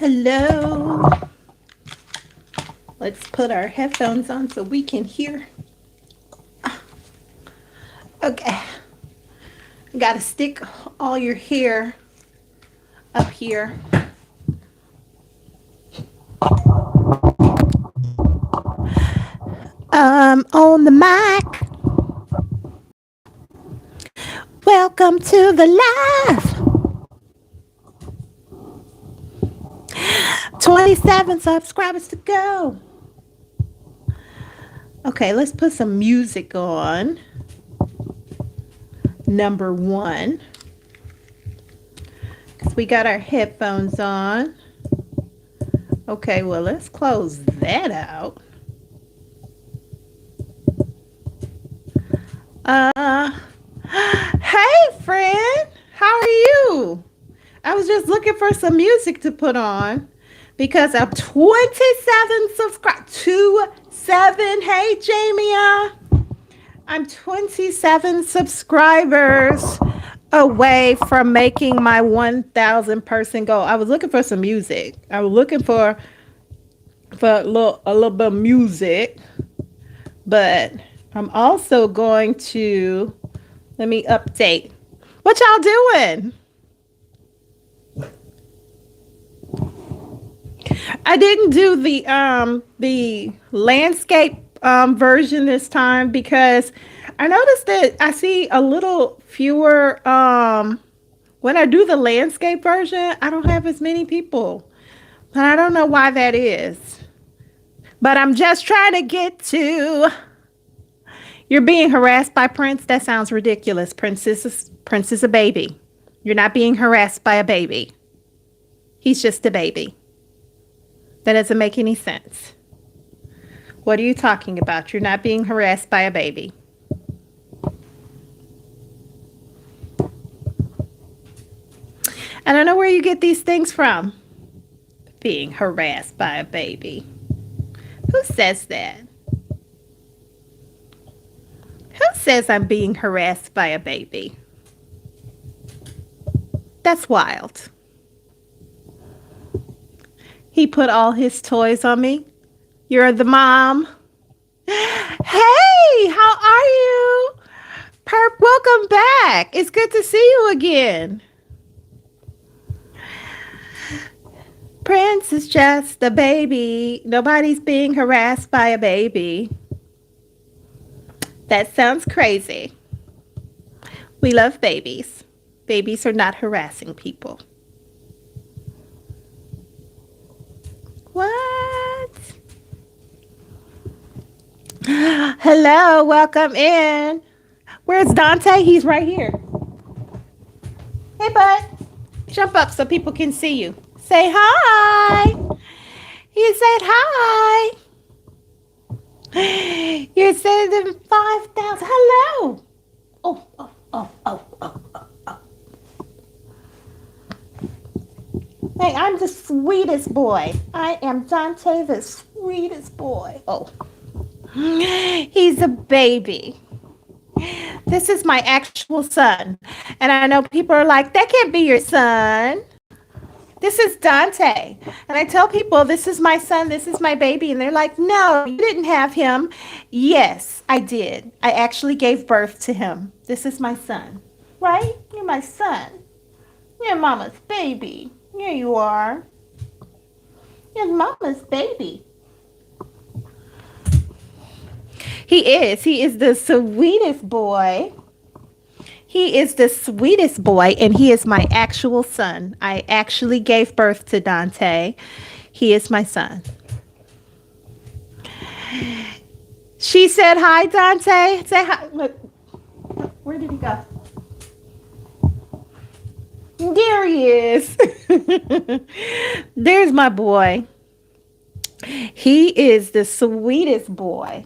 Hello. Let's put our headphones on so we can hear. Okay. Got to stick all your hair up here. On the mic. Welcome to the live. 27 subscribers to go. Okay, let's put some music on. Number one. Because we got our headphones on. Okay, well, let's close that out. Hey, friend. How are you? I was just looking for some music to put on because I'm 27 subscribers. 27. Hey, Jamia. I'm 27 subscribers away from making my 1,000 person goal. I was looking for some music. I was looking for a little bit of music, but I'm also going to let me update. What y'all doing? I didn't do the landscape version this time because I noticed that I see a little fewer when I do the landscape version, I don't have as many people. And I don't know why that is. But I'm just trying to get to you're being harassed by Prince. That sounds ridiculous. Prince is a baby. You're not being harassed by a baby. He's just a baby. That doesn't make any sense. What are you talking about? You're not being harassed by a baby. I don't know where you get these things from. Being harassed by a baby. Who says that? Who says I'm being harassed by a baby? That's wild. He put all his toys on me. You're the mom. Hey, how are you? Perp, welcome back. It's good to see you again. Prince is just a baby. Nobody's being harassed by a baby. That sounds crazy. We love babies. Babies are not harassing people. What? Hello, welcome in. Where's Dante? He's right here. Hey, bud. Jump up so people can see you. Say hi. You said hi. You're sending 5,000. Hello. Oh. Hey, I'm the sweetest boy. I am Dante, the sweetest boy. Oh. He's a baby. This is my actual son. And I know people are like, that can't be your son. This is Dante. And I tell people, this is my son, this is my baby. And they're like, no, you didn't have him. Yes, I did. I actually gave birth to him. This is my son. Right? You're my son. You're mama's baby. Here you are. You're mama's baby. He is. He is the sweetest boy. He is the sweetest boy, and he is my actual son. I actually gave birth to Dante. He is my son. She said hi, Dante. Say hi. Look, where did he go? There he is. There's my boy. He is the sweetest boy.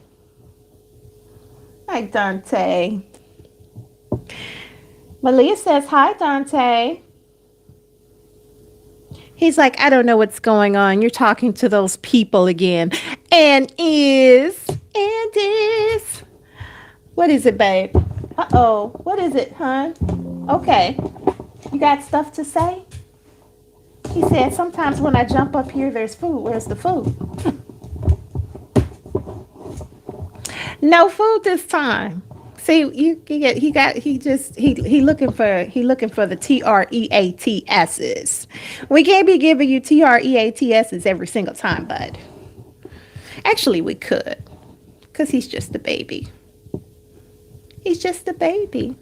Hi, Dante. Malia says, hi, Dante. He's like, I don't know what's going on. You're talking to those people again. And is. What is it, babe? Uh-oh. What is it, hon? Okay. You got stuff to say? He said, sometimes when I jump up here, there's food. Where's the food? No food this time. See, he looking for the TREATSs. We can't be giving you TREATSs every single time, bud. Actually, we could, because he's just a baby. He's just a baby.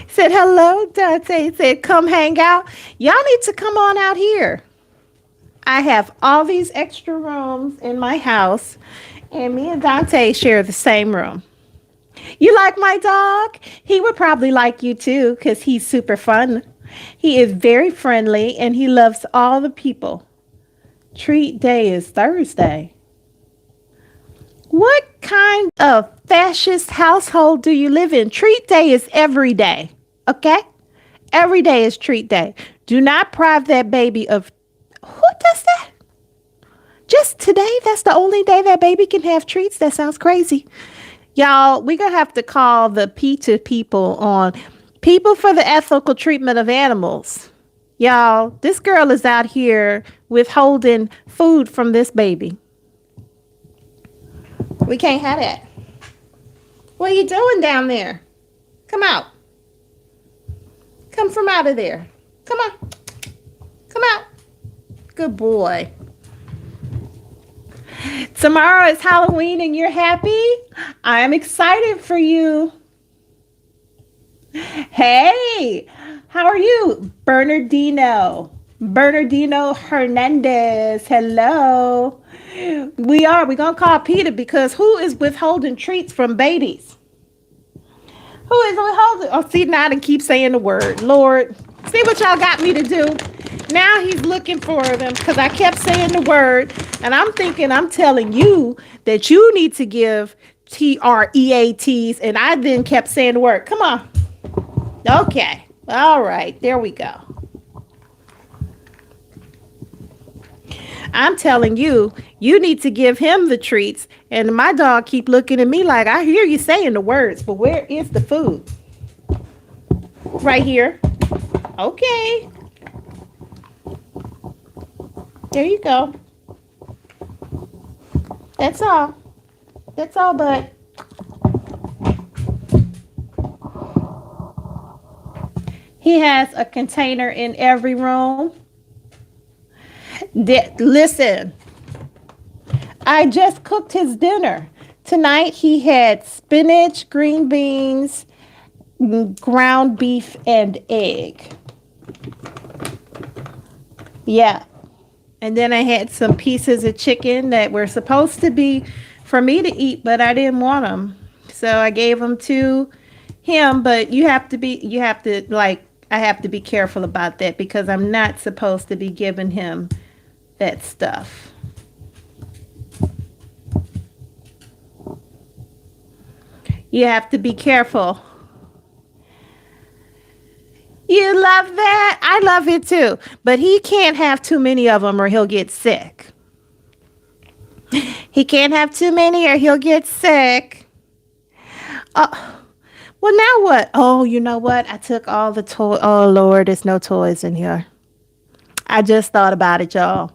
Said hello, Dante. Said come hang out. Y'all need to come on out here. I have all these extra rooms in my house, and me and Dante share the same room. You like my dog? He would probably like you too, because he's super fun. He is very friendly and he loves all the people. Treat day is Thursday. What kind of fascist household do you live in? Treat day is every day. Okay? Every day is treat day. Do not deprive that baby of. Who does that? Just today? That's the only day that baby can have treats? That sounds crazy. Y'all, we're going to have to call the PETA people on People for the Ethical Treatment of Animals. Y'all, this girl is out here withholding food from this baby. We can't have that. What are you doing down there? Come out. Come from out of there. Come on. Come out. Good boy. Tomorrow is Halloween and you're happy? I am excited for you. Hey, how are you? Bernardino Hernandez. Hello. We're going to call Peter because who is withholding treats from babies? Who is withholding? Oh, see, now I keep saying the word. Lord, see what y'all got me to do? Now he's looking for them because I kept saying the word. And I'm thinking, I'm telling you that you need to give TREATs. And I then kept saying the word. Come on. Okay. All right. There we go. I'm telling you, you need to give him the treats. And my dog keep looking at me like, I hear you saying the words, but where is the food? Right here. Okay. There you go. That's all. That's all, bud. He has a container in every room. Listen, I just cooked his dinner. Tonight he had spinach, green beans, ground beef, and egg. Yeah. And then I had some pieces of chicken that were supposed to be for me to eat, but I didn't want them. So I gave them to him, but I have to be careful about that because I'm not supposed to be giving him that stuff. You have to be careful. You love that? I love it too. But he can't have too many of them or he'll get sick. He can't have too many or he'll get sick. Well, now what? Oh, you know what? I took all the toys. Oh, Lord, there's no toys in here. I just thought about it, y'all.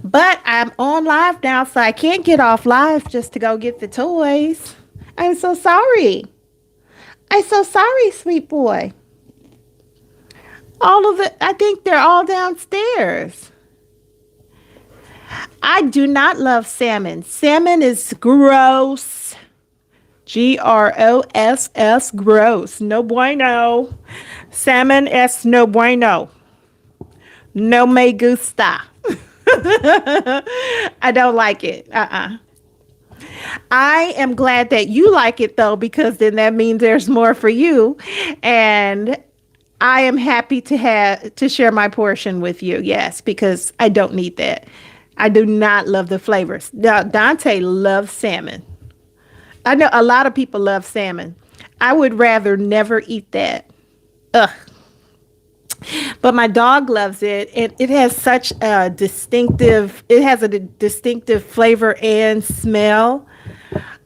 But I'm on live now, so I can't get off live just to go get the toys. I'm so sorry. I'm so sorry, sweet boy. All of it, I think they're all downstairs. I do not love salmon. Salmon is gross. GROSS, gross. No bueno. Salmon es no bueno. No me gusta. I don't like it. I am glad that you like it though, because then that means there's more for you. And I am happy to share my portion with you. Yes, because I don't need that. I do not love the flavors. Now, Dante loves salmon. I know a lot of people love salmon. I would rather never eat that. Ugh. But my dog loves it. It has such a distinctive flavor and smell.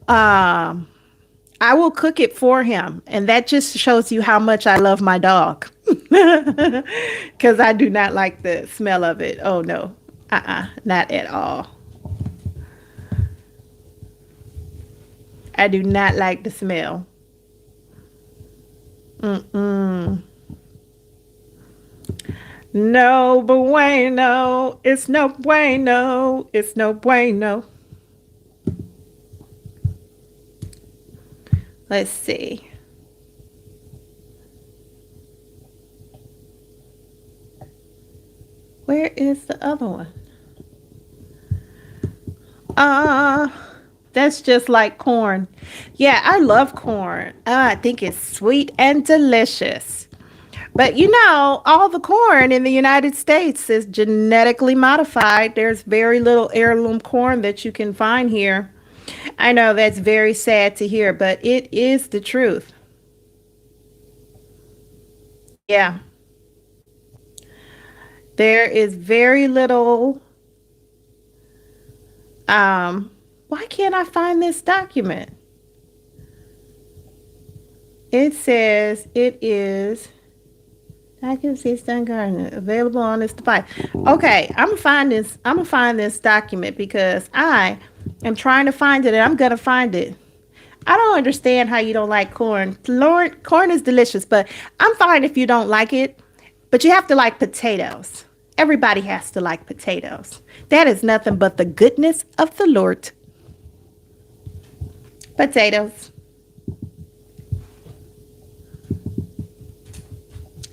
I will cook it for him. And that just shows you how much I love my dog. Because I do not like the smell of it. Oh no, not at all. I do not like the smell. Mm-mm. No bueno. It's no bueno. It's no bueno. Let's see. Where is the other one? Uh, that's just like corn. Yeah, I love corn. I think it's sweet and delicious. But you know, all the corn in the United States is genetically modified. There's very little heirloom corn that you can find here. I know that's very sad to hear, but it is the truth. Yeah, there is very little. Um, why can't I find this document? It says it is documents done garden available on this device. Okay, I'm gonna find this. I'm gonna find this document because I am trying to find it, and I'm gonna find it. I don't understand how you don't like corn. Lord, corn is delicious, but I'm fine if you don't like it. But you have to like potatoes. Everybody has to like potatoes. That is nothing but the goodness of the Lord. Potatoes.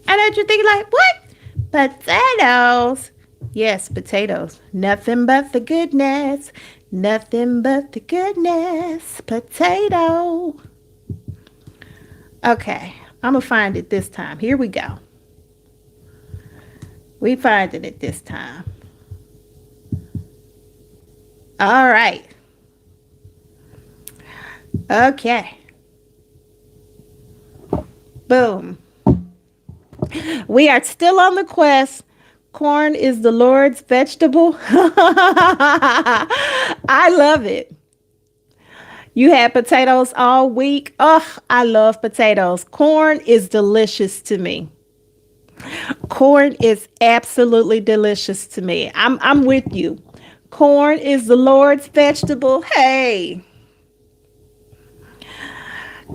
I know what you're thinking, like, what? Potatoes. Yes, potatoes. Nothing but the goodness. Nothing but the goodness. Potato. Okay, I'm going to find it this time. Here we go. We finding it this time. All right. Okay. Boom. We are still on the quest. Corn is the Lord's vegetable. I love it. You had potatoes all week. Oh, I love potatoes. Corn is delicious to me. Corn is absolutely delicious to me. I'm with you. Corn is the Lord's vegetable. Hey,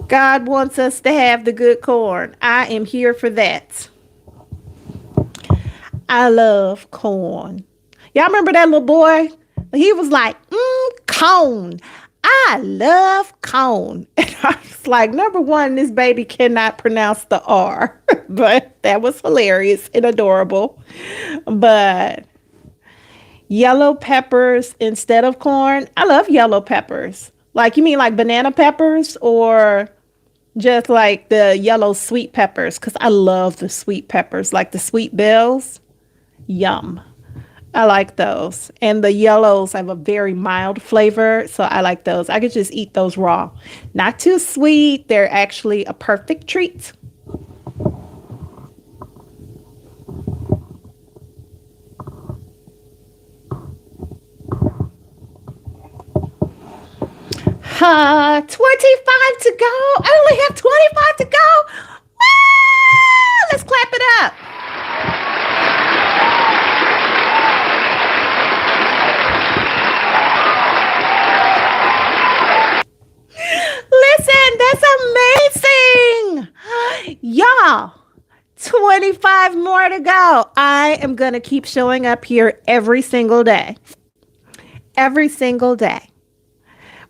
God wants us to have the good corn. I am here for that. I love corn. Y'all remember that little boy? He was like, cone. I love cone. And I was like, number one, this baby cannot pronounce the R. But that was hilarious and adorable. But yellow peppers instead of corn. I love yellow peppers. Like, you mean like banana peppers or just like the yellow sweet peppers? Because I love the sweet peppers, like the sweet bells. Yum. I like those. And the yellows have a very mild flavor, so I like those. I could just eat those raw. Not too sweet. They're actually a perfect treat. Huh, 25 to go. I only have 25 to go. Woo! Let's clap it up. Listen, that's amazing. Y'all, 25 more to go. I am going to keep showing up here every single day. Every single day.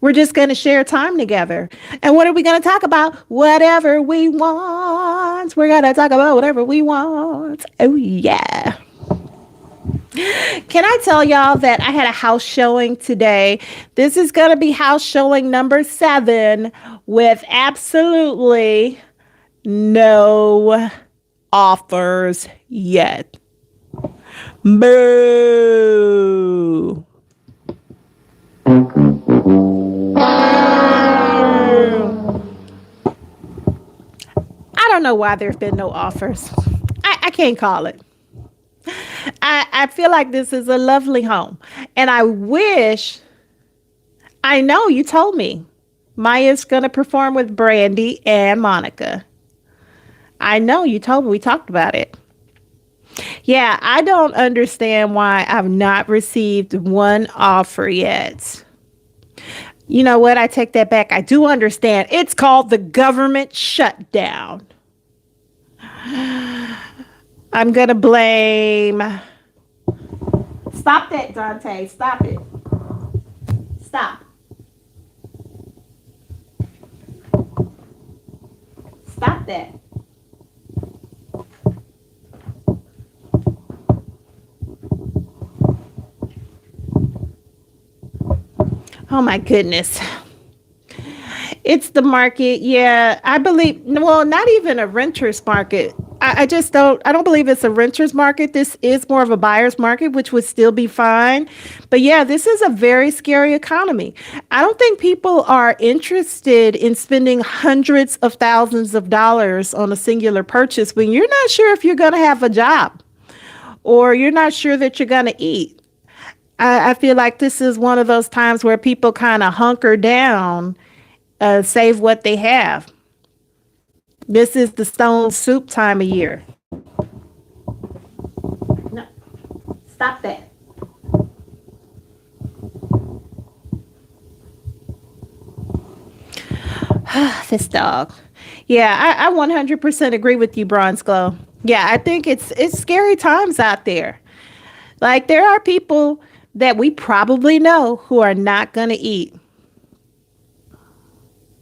We're just going to share time together. And what are we going to talk about? Whatever we want. We're going to talk about whatever we want. Oh, yeah. Can I tell y'all that I had a house showing today? This is going to be house showing number 7 with absolutely no offers yet. Boo. I don't know why there's been no offers. I can't call it. I feel like this is a lovely home. And I wish, I know you told me Maya's going to perform with Brandy and Monica. I know you told me we talked about it. Yeah, I don't understand why I've not received one offer yet. You know what? I take that back. I do understand. It's called the government shutdown. I'm going to blame. Stop that, Dante. Stop it. Stop. Stop that. Oh my goodness. It's the market. Yeah, I believe, well, not even a renter's market. I just I don't believe it's a renter's market. This is more of a buyer's market, which would still be fine. But yeah, this is a very scary economy. I don't think people are interested in spending hundreds of thousands of dollars on a singular purchase when you're not sure if you're going to have a job or you're not sure that you're going to eat. I feel like this is one of those times where people kind of hunker down, save what they have. This is the stone soup time of year. No, stop that. This dog. Yeah, I 100% agree with you, Bronze Glow. Yeah, I think it's scary times out there. Like there are people that we probably know who are not going to eat.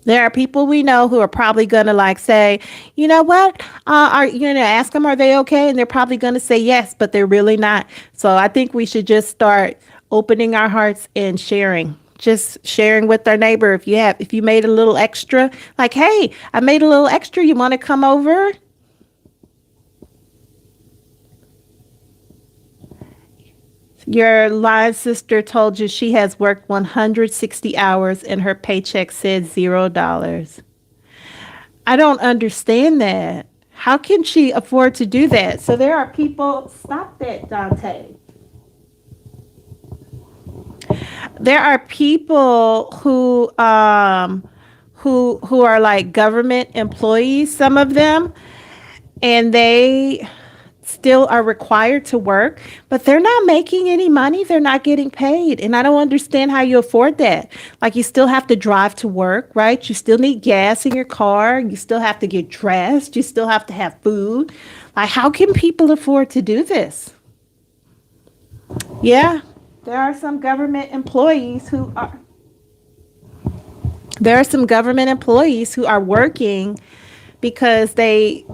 There are people we know who are probably going to like say, you know what? Are you going to ask them, are they okay? And they're probably going to say yes, but they're really not. So I think we should just start opening our hearts and sharing. Just sharing with our neighbor. If you made a little extra, like, hey, I made a little extra. You want to come over? Your line sister told you she has worked 160 hours and her paycheck said $0. I don't understand that. How can she afford to do that? So there are people, stop that, Dante. There are people who are like government employees, some of them, and they still are required to work, but they're not making any money. They're not getting paid. And I don't understand how you afford that. Like you still have to drive to work, right? You still need gas in your car. You still have to get dressed. You still have to have food. Like how can people afford to do this? Yeah, there are some government employees who are there are some government employees who are working because they're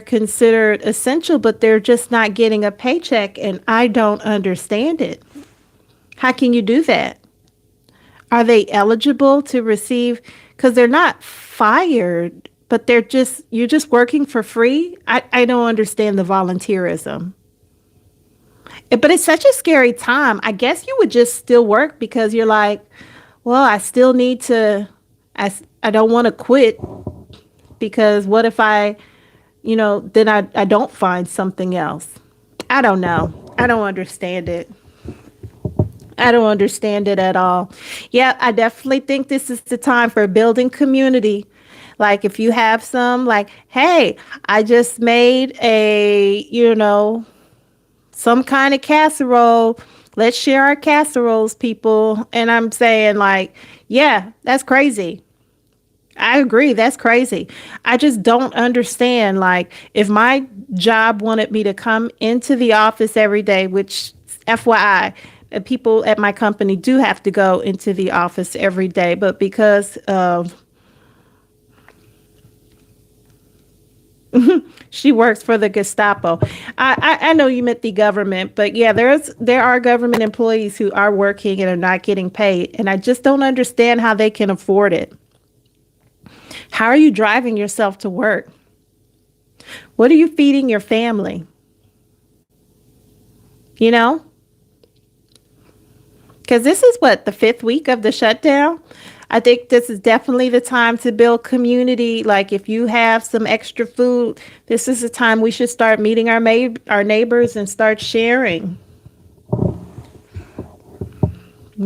considered essential, but they're just not getting a paycheck, and I don't understand it. How can you do that? Are they eligible to receive, because they're not fired, but you're just working for free? I don't understand the volunteerism. But it's such a scary time. I guess you would just still work because you're like, well, I still need to, I don't want to quit because what if then I don't find something else. I don't know. I don't understand it. I don't understand it at all. Yeah, I definitely think this is the time for building community. Like if you have some, like, hey, I just made some kind of casserole. Let's share our casseroles, people. And I'm saying like, yeah, that's crazy. I agree. That's crazy. I just don't understand. Like, if my job wanted me to come into the office every day, which FYI, people at my company do have to go into the office every day, but because of she works for the Gestapo. I know you meant the government, but yeah, there are government employees who are working and are not getting paid, and I just don't understand how they can afford it. How are you driving yourself to work? What are you feeding your family? You know, because this is what, the fifth week of the shutdown. I think this is definitely the time to build community. Like if you have some extra food, this is the time we should start meeting our neighbors and start sharing.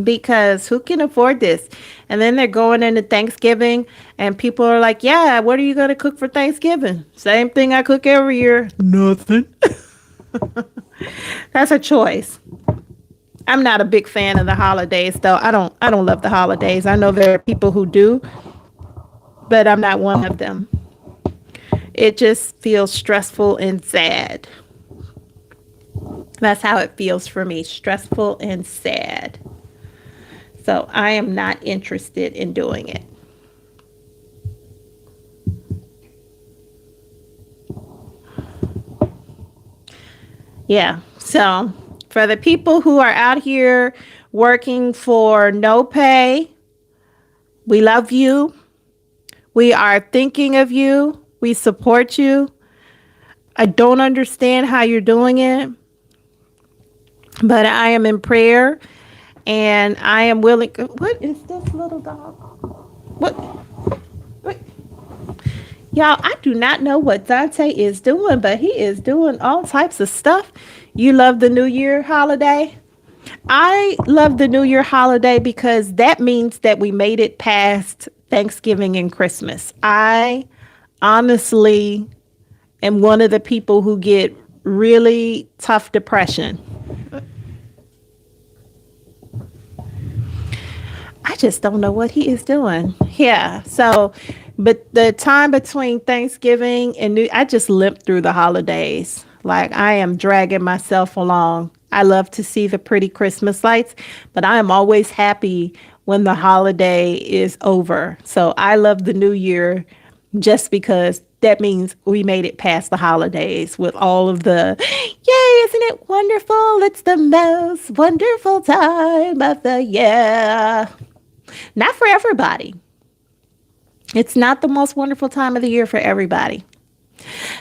because who can afford this? And then they're going into Thanksgiving and people are like, yeah, what are you going to cook for Thanksgiving? Same thing I cook every year. Nothing. That's a choice. I'm not a big fan of the holidays though. I don't love the holidays. I know there are people who do, but I'm not one of them. It just feels stressful and sad. That's how it feels for me, stressful and sad. So I am not interested in doing it. Yeah. So for the people who are out here working for no pay, we love you. We are thinking of you. We support you. I don't understand how you're doing it, but I am in prayer and I am willing. What is this little dog? What? What? Y'all, I do not know what Dante is doing, but he is doing all types of stuff. You love the New Year holiday? I love the New Year holiday because that means that we made it past Thanksgiving and Christmas. I honestly am one of the people who get really tough depression. I just don't know what he is doing. Yeah. So, but the time between Thanksgiving and I just limp through the holidays. Like I am dragging myself along. I love to see the pretty Christmas lights, but I am always happy when the holiday is over. So I love the new year just because that means we made it past the holidays with all of the, yay, isn't it wonderful? It's the most wonderful time of the year. Not for everybody. It's not the most wonderful time of the year for everybody.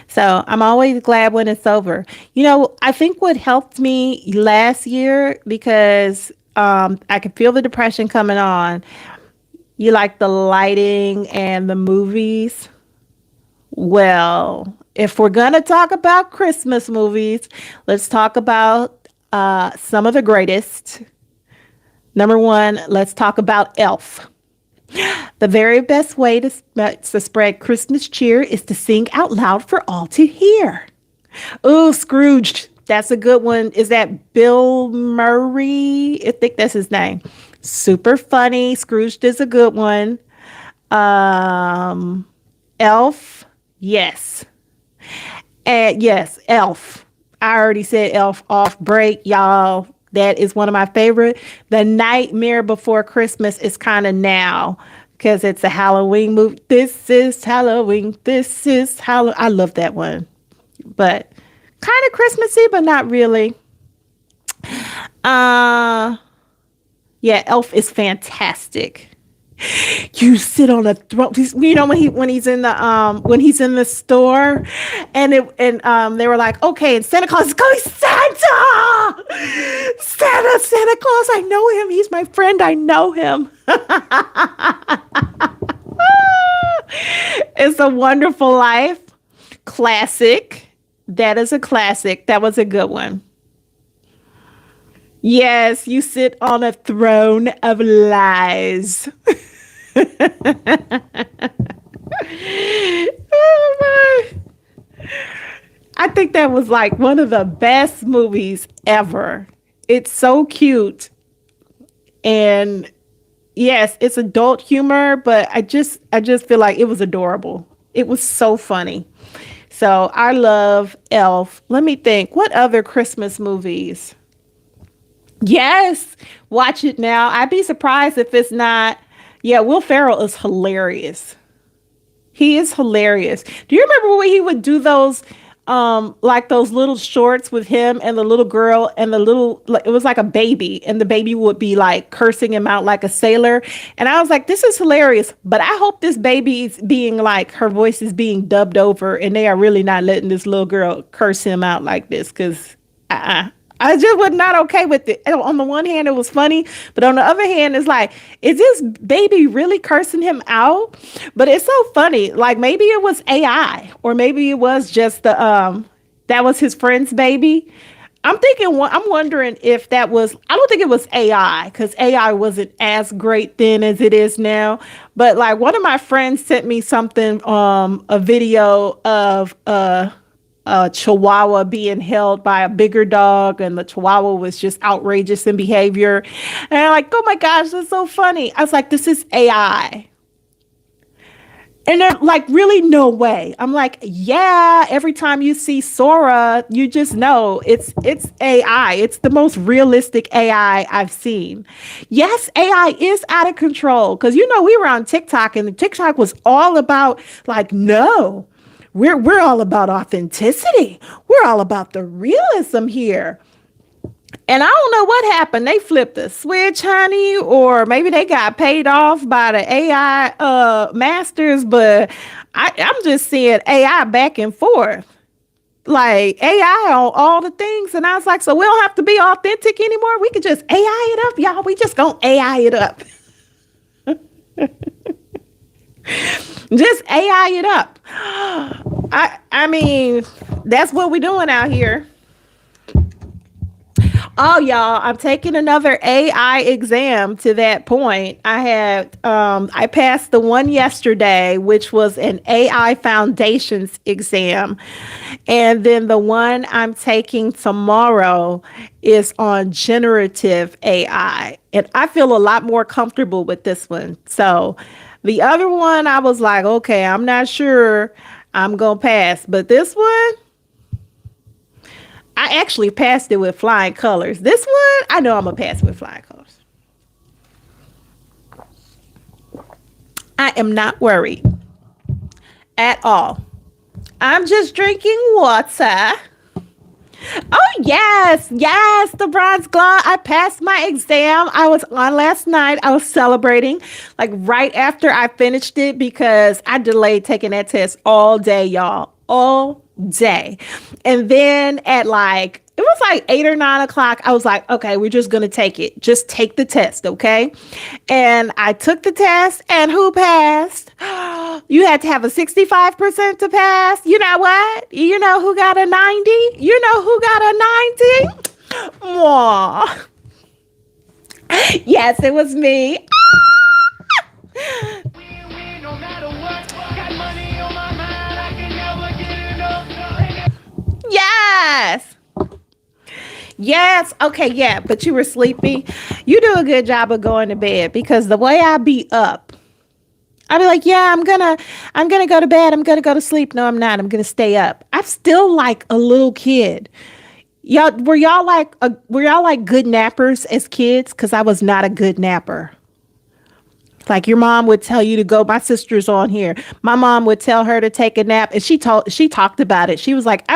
So I'm always glad when it's over. You know, I think what helped me last year because I could feel the depression coming on. You like the lighting and the movies. Well, if we're going to talk about Christmas movies, let's talk about some of the greatest. Number one, let's talk about Elf. The very best way to spread Christmas cheer is to sing out loud for all to hear. Oh, Scrooge. That's a good one. Is that Bill Murray? I think that's his name. Super funny. Scrooge is a good one. Um, Elf. Yes. And yes, Elf. I already said Elf off break, y'all. That is one of my favorite. The Nightmare Before Christmas is kind of now because it's a Halloween movie. This is Halloween. This is Halloween. I love that one, but kind of Christmassy, but not really. Uh, yeah, Elf is fantastic. You sit on a throne. You know when he's in the store, and they were like, okay, and Santa Claus is coming. Santa Claus. I know him. He's my friend. I know him. It's a Wonderful Life classic. That is a classic. That was a good one. Yes, you sit on a throne of lies. Oh my. I think that was like one of the best movies ever. It's so cute. And yes, it's adult humor, but I just feel like it was adorable. It was so funny. So I love Elf. Let me think. What other Christmas movies? Yes, watch it now. I'd be surprised if it's not. Yeah, Will Ferrell is hilarious. He is hilarious. Do you remember when he would do those like those little shorts with him and the little girl and the little like it was like a baby and the baby would be like cursing him out like a sailor. And I was like, this is hilarious, but I hope this baby is being like her voice is being dubbed over and they are really not letting this little girl curse him out like this because I just was not okay with it. And on the one hand, it was funny, but on the other hand, it's like, is this baby really cursing him out? But it's so funny. Like maybe it was AI, or maybe it was just the that was his friend's baby. I'm wondering if that was, I don't think it was AI because AI wasn't as great then as it is now. But like one of my friends sent me something, a video of a chihuahua being held by a bigger dog, and the chihuahua was just outrageous in behavior. And I'm like, oh my gosh, that's so funny. I was like, this is AI. And they're like, really, no way. I'm like, yeah. Every time you see Sora, you just know it's AI. It's the most realistic AI I've seen. Yes, AI is out of control because we were on TikTok, and the TikTok was all about like, no, we're all about authenticity. We're all about the realism here. And I don't know what happened. They flipped the switch, honey, or maybe they got paid off by the AI masters. But I'm just seeing AI back and forth, like AI on all the things. And I was like, so we don't have to be authentic anymore. We could just AI it up, y'all. We just gonna AI it up. Just AI it up. I mean, that's what we're doing out here. Oh, y'all, I'm taking another AI exam to that point. I passed the one yesterday, which was an AI foundations exam. And then the one I'm taking tomorrow is on generative AI. And I feel a lot more comfortable with this one. So the other one, I was like, okay, I'm not sure I'm going to pass. But this one, I actually passed it with flying colors. This one, I know I'm gonna pass with flying colors. I am not worried at all. I'm just drinking water. Oh yes, yes, the bronze glove. I passed my exam. I was on last night. I was celebrating like right after I finished it because I delayed taking that test all day, y'all. All day. And then at like it was like 8 or 9 o'clock. I was like, okay, we're just gonna take it. Just take the test, okay? And I took the test, and who passed? You had to have a 65% to pass. You know what? You know who got a 90? You know who got a 90? Mwah. Yes, it was me. Yes. Yes. Okay. Yeah. But you were sleepy. You do a good job of going to bed because the way I be up, I'd be like, yeah, I'm gonna go to bed. I'm gonna go to sleep. No, I'm not. I'm gonna stay up. I'm still like a little kid. Y'all, were y'all like good nappers as kids? Cause I was not a good napper. Like your mom would tell you to go. My sister's on here. My mom would tell her to take a nap, and she talked about it. She was like,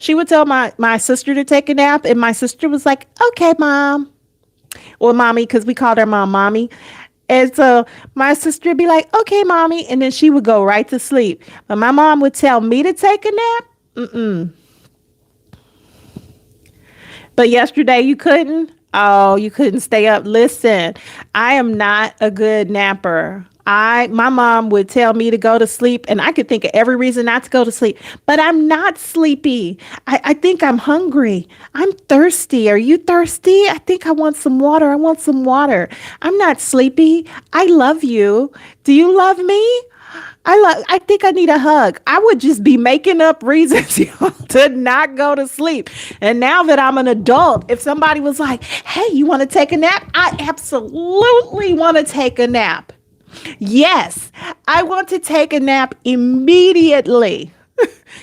she would tell my sister to take a nap, and my sister was like, okay, mom, or mommy, because we called her mommy. And so my sister would be like, okay, mommy, and then she would go right to sleep. But my mom would tell me to take a nap. Mm-mm. But yesterday you couldn't. Oh, you couldn't stay up. Listen, I am not a good napper. My mom would tell me to go to sleep, and I could think of every reason not to go to sleep, but I'm not sleepy. I think I'm hungry. I'm thirsty. Are you thirsty? I think I want some water. I want some water. I'm not sleepy. I love you. Do you love me? I think I need a hug. I would just be making up reasons to not go to sleep. And now that I'm an adult, if somebody was like, "Hey, you want to take a nap?" I absolutely want to take a nap. Yes, I want to take a nap immediately.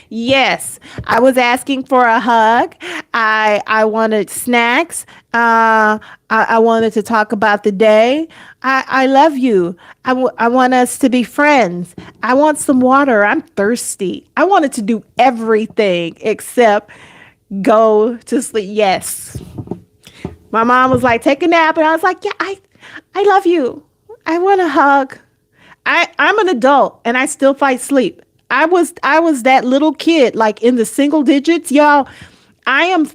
Yes, I was asking for a hug. I wanted snacks. I wanted to talk about the day. I love you. I want us to be friends. I want some water. I'm thirsty. I wanted to do everything except go to sleep. Yes. My mom was like, take a nap. And I was like, yeah, I love you. I want a hug. I'm an adult and I still fight sleep. I was that little kid, like in the single digits, y'all. I am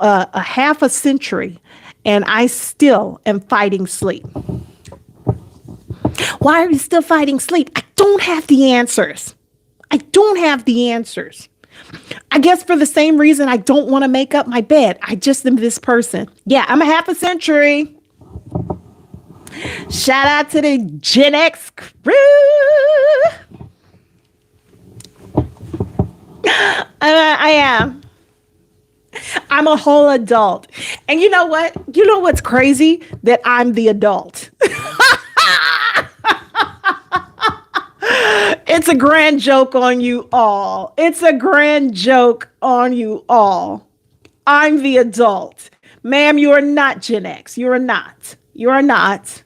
a half a century and I still am fighting sleep. Why are you still fighting sleep? I don't have the answers. I don't have the answers. I guess for the same reason I don't want to make up my bed. I just am this person. Yeah, I'm a half a century. Shout out to the Gen X crew. I am. I'm a whole adult. And you know what? You know what's crazy? That I'm the adult. It's a grand joke on you all. It's a grand joke on you all. I'm the adult. Ma'am, you are not Gen X. You are not. You are not.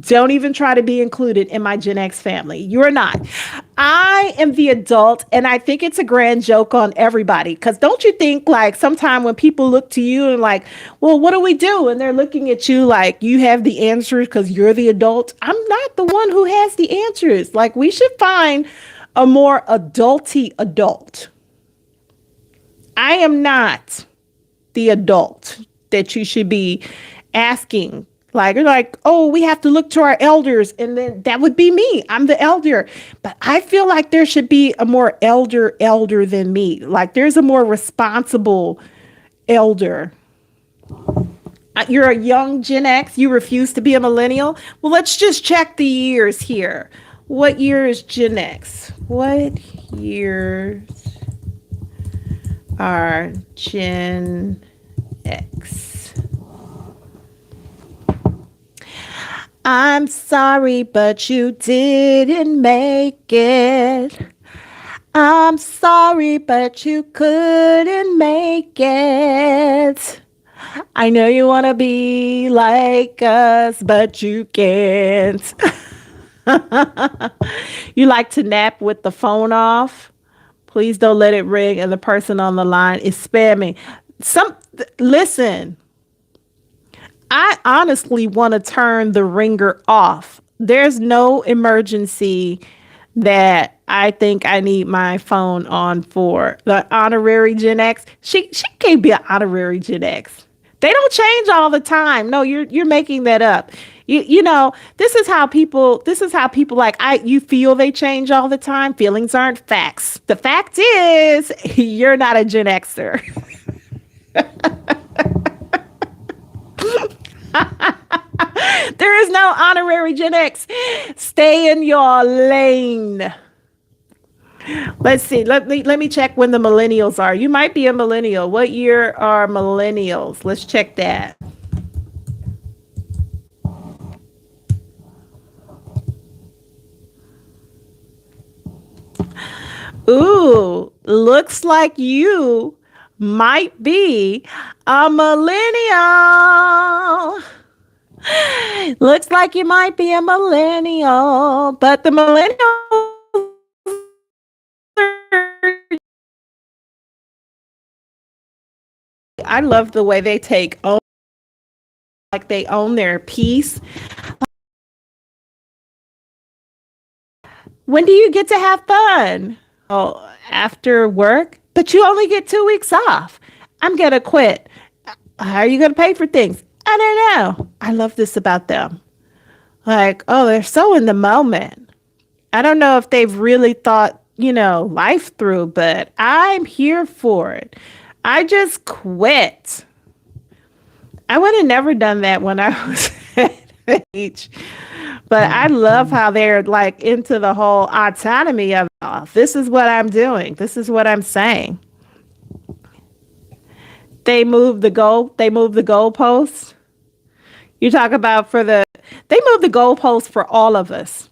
Don't even try to be included in my Gen X family. You are not. I am the adult, and I think it's a grand joke on everybody. Because don't you think, like, sometime when people look to you and, like, well, what do we do? And they're looking at you like you have the answers because you're the adult. I'm not the one who has the answers. Like, we should find a more adulty adult. I am not the adult that you should be asking. Like, oh, we have to look to our elders. And then that would be me. I'm the elder. But I feel like there should be a more elder than me. Like there's a more responsible elder. You're a young Gen X. You refuse to be a millennial. Well, let's just check the years here. What year is Gen X? What years are Gen X? I'm sorry, but you didn't make it. I'm sorry, but you couldn't make it. I know you want to be like us, but you can't. You like to nap with the phone off? Please don't let it ring and the person on the line is spamming. Listen. I honestly want to turn the ringer off. There's no emergency that I think I need my phone on for. The honorary Gen X, she can't be an honorary Gen X. They don't change all the time. No, you're making that up. You know, this is how people like you feel they change all the time. Feelings aren't facts. The fact is you're not a Gen Xer. There is no honorary Gen X. Stay in your lane. Let's see. Let me check when the millennials are. You might be a millennial. What year are millennials? Let's check that. Ooh, looks like you might be a millennial. Looks like you might be a millennial, but the millennials, I love the way they like they own their piece. When do you get to have fun? Oh, after work? But you only get 2 weeks off. I'm going to quit. How are you going to pay for things? I don't know. I love this about them. Like, oh, they're so in the moment. I don't know if they've really thought, life through, but I'm here for it. I just quit. I would have never done that when I was at age. But I love how they're like into the whole autonomy of this is what I'm doing. This is what I'm saying. They move the goalposts. You talk about they move the goalposts for all of us.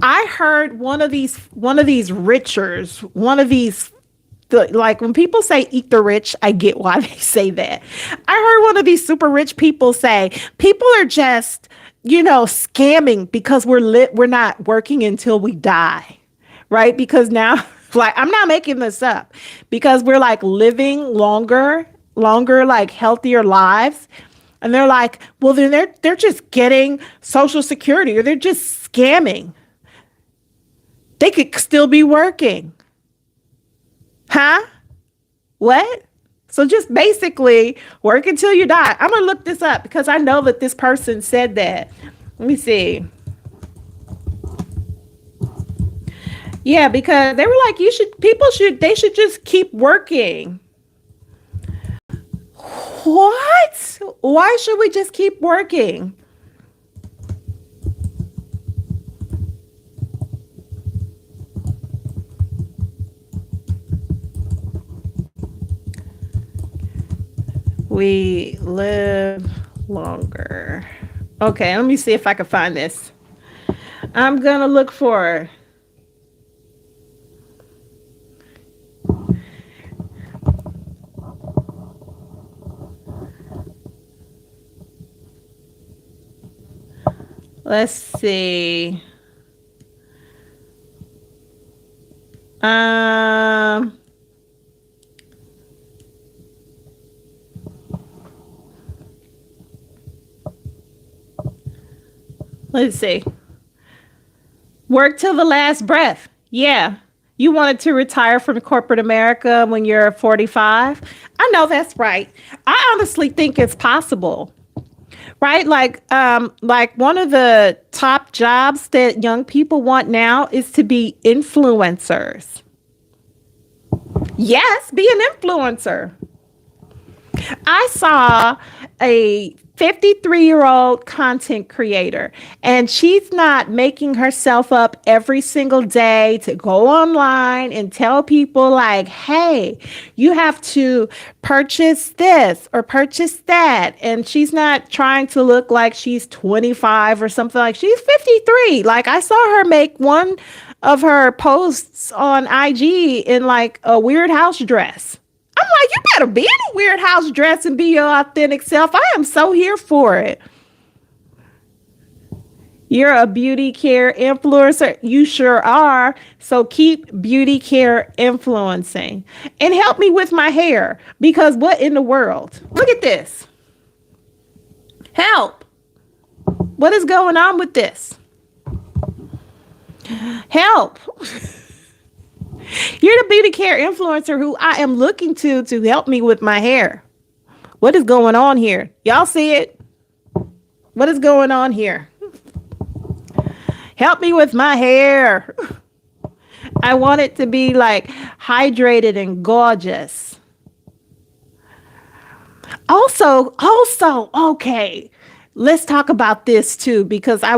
I heard one of these richers, like when people say eat the rich, I get why they say that. I heard one of these super rich people say people are just, scamming because we're not working until we die. Right? Because now, like, I'm not making this up, because we're like living longer, like healthier lives. And they're like, well, then they're just getting Social Security, or they're just scamming. They could still be working. Huh? What? So just basically work until you die. I'm going to look this up because I know that this person said that. Let me see. Yeah, because they were like, they should just keep working. What? Why should we just keep working? We live longer. Okay, let me see if I can find this. I'm gonna look for. Let's see. Um, let's see. Work till the last breath. Yeah. You wanted to retire from corporate America when you're 45? I know that's right. I honestly think it's possible. Right? Like one of the top jobs that young people want now is to be influencers. Yes, be an influencer. I saw a 53-year-old content creator, and she's not making herself up every single day to go online and tell people, like, hey, you have to purchase this or purchase that. And she's not trying to look like she's 25 or something. Like, she's 53. Like, I saw her make one of her posts on IG in like a weird house dress. I'm like, you better be in a weird house dress and be your authentic self. I am so here for it. You're a beauty care influencer. You sure are. So keep beauty care influencing and help me with my hair, because what in the world? Look at this. Help. What is going on with this? Help. You're the beauty care influencer who I am looking to help me with my hair. What is going on here? Y'all see it? What is going on here? Help me with my hair. I want it to be like hydrated and gorgeous. Also, okay. Let's talk about this too, because I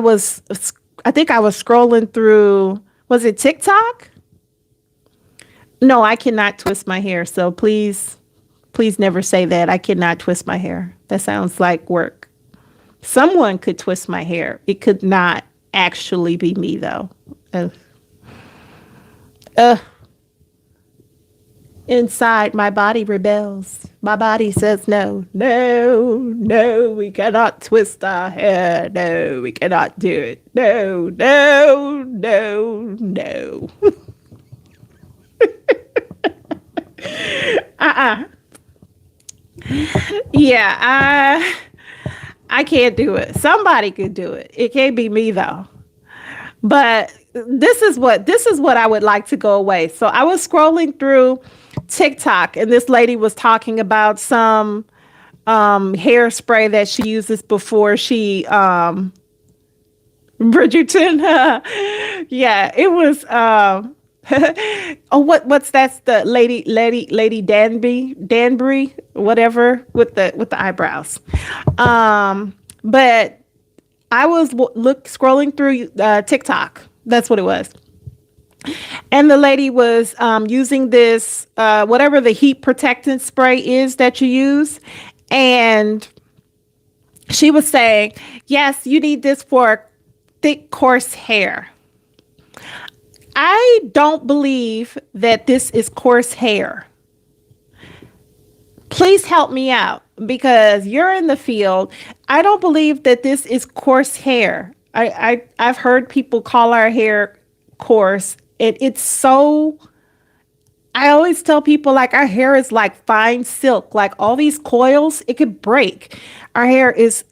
think I was scrolling through, was it TikTok? No, I cannot twist my hair. So please never say that. I cannot twist my hair. That sounds like work. Someone could twist my hair. It could not actually be me, though. Uh, uh, inside, my body rebels. My body says no, no, no, we cannot twist our hair. No, we cannot do it. No, no, no, no. uh-uh. Yeah, I can't do it. Somebody could do it. It can't be me though. But this is what I would like to go away. So I was scrolling through TikTok, and this lady was talking about some hairspray that she uses before she Bridgerton. Yeah, it was oh, what's that's the lady Danbury, whatever, with the eyebrows. But I was scrolling through TikTok. That's what it was. And the lady was using this whatever the heat protectant spray is that you use, and she was saying, yes, you need this for thick, coarse hair. I don't believe that this is coarse hair. Please help me out, because you're in the field. I don't believe that this is coarse hair. I've heard people call our hair coarse. It's so. I always tell people, like, our hair is like fine silk. Like, all these coils, it could break. Our hair is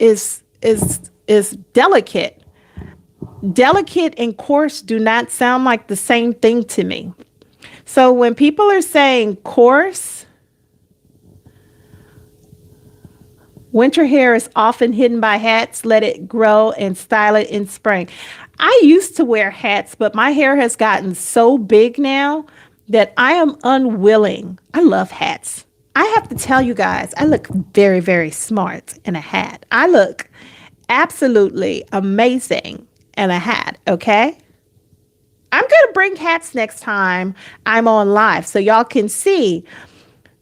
delicate. Delicate and coarse do not sound like the same thing to me. So when people are saying coarse, winter hair is often hidden by hats. Let it grow and style it in spring. I used to wear hats, but my hair has gotten so big now that I am unwilling. I love hats. I have to tell you guys, I look very, very smart in a hat. I look absolutely amazing in a hat, okay? I'm going to bring hats next time I'm on live so y'all can see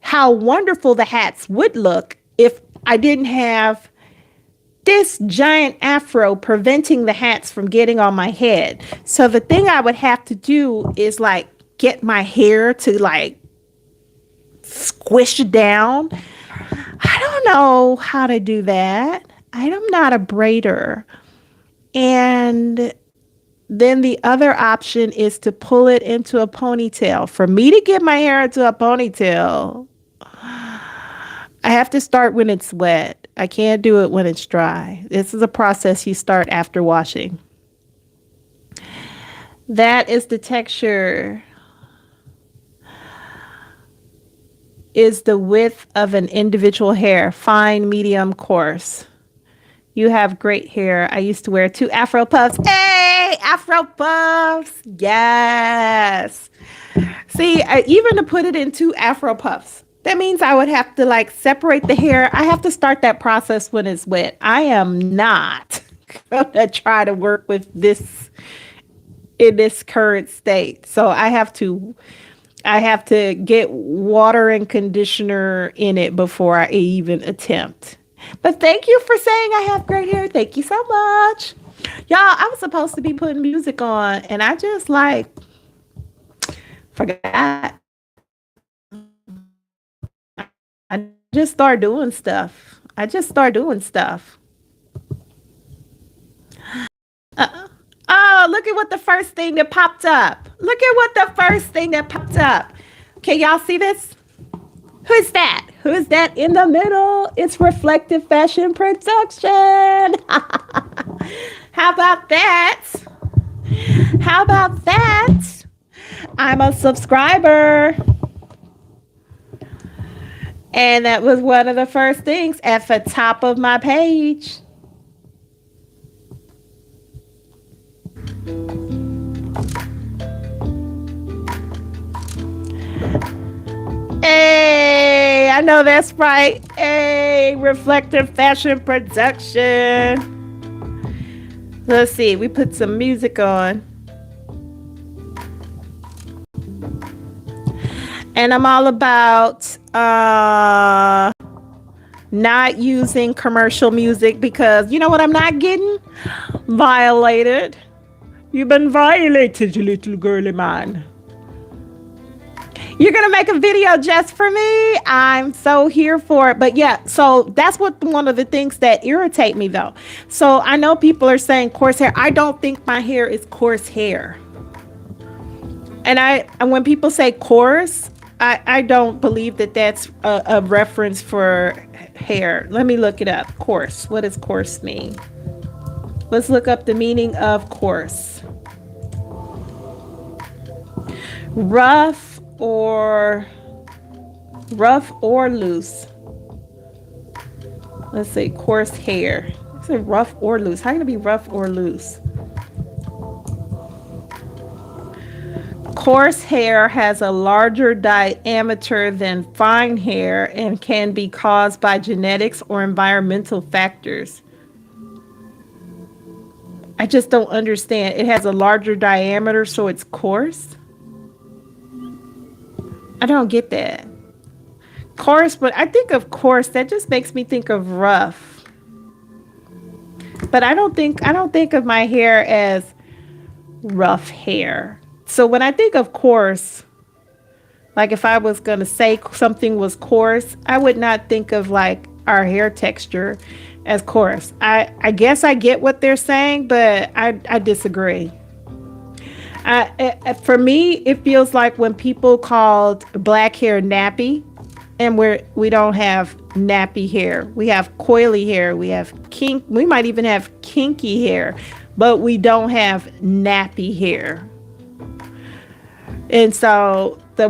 how wonderful the hats would look if I didn't have this giant afro preventing the hats from getting on my head. So the thing I would have to do is like get my hair to like squish down. I don't know how to do that. I am not a braider. And then the other option is to pull it into a ponytail. For me to get my hair into a ponytail, I have to start when it's wet. I can't do it when it's dry. This is a process you start after washing. That is the texture. Is the width of an individual hair, fine, medium, coarse. You have great hair. I used to wear 2 Afro puffs. Hey, Afro puffs. Yes. See, even to put it in 2 Afro puffs, that means I would have to like separate the hair. I have to start that process when it's wet. I am not gonna try to work with this in this current state. So I have to get water and conditioner in it before I even attempt. But thank you for saying I have great hair. Thank you so much. Y'all, I was supposed to be putting music on and I just like forgot. I just start doing stuff. I just start doing stuff. Uh, oh, look at what the first thing that popped up. Look at what the first thing that popped up. Can y'all see this? Who's that? Who's that in the middle? It's Reflective Fashion Production. How about that? How about that? I'm a subscriber. And that was one of the first things at the top of my page. Hey, I know that's right. Hey, Reflective Fashion Production. Let's see, we put some music on. And I'm all about not using commercial music because you know what I'm not getting? Violated. You've been violated, you little girly man. You're going to make a video just for me? I'm so here for it. But yeah, so that's what one of the things that irritate me though. So I know people are saying coarse hair. I don't think my hair is coarse hair. And when people say coarse, I don't believe that that's a reference for hair. Let me look it up. Coarse. What does coarse mean? Let's look up the meaning of coarse. Rough or loose. Let's say coarse hair. Let's say rough or loose. How can it be rough or loose? Coarse hair has a larger diameter than fine hair and can be caused by genetics or environmental factors. I just don't understand. It has a larger diameter, so it's coarse? I don't get that. Coarse, but I think of coarse, that just makes me think of rough. But I don't think of my hair as rough hair. So when I think of coarse, like if I was going to say something was coarse, I would not think of like our hair texture as coarse. I guess I get what they're saying, but I disagree. For me, it feels like when people called black hair nappy, and we don't have nappy hair. We have coily hair. We have we might even have kinky hair, but we don't have nappy hair. And so the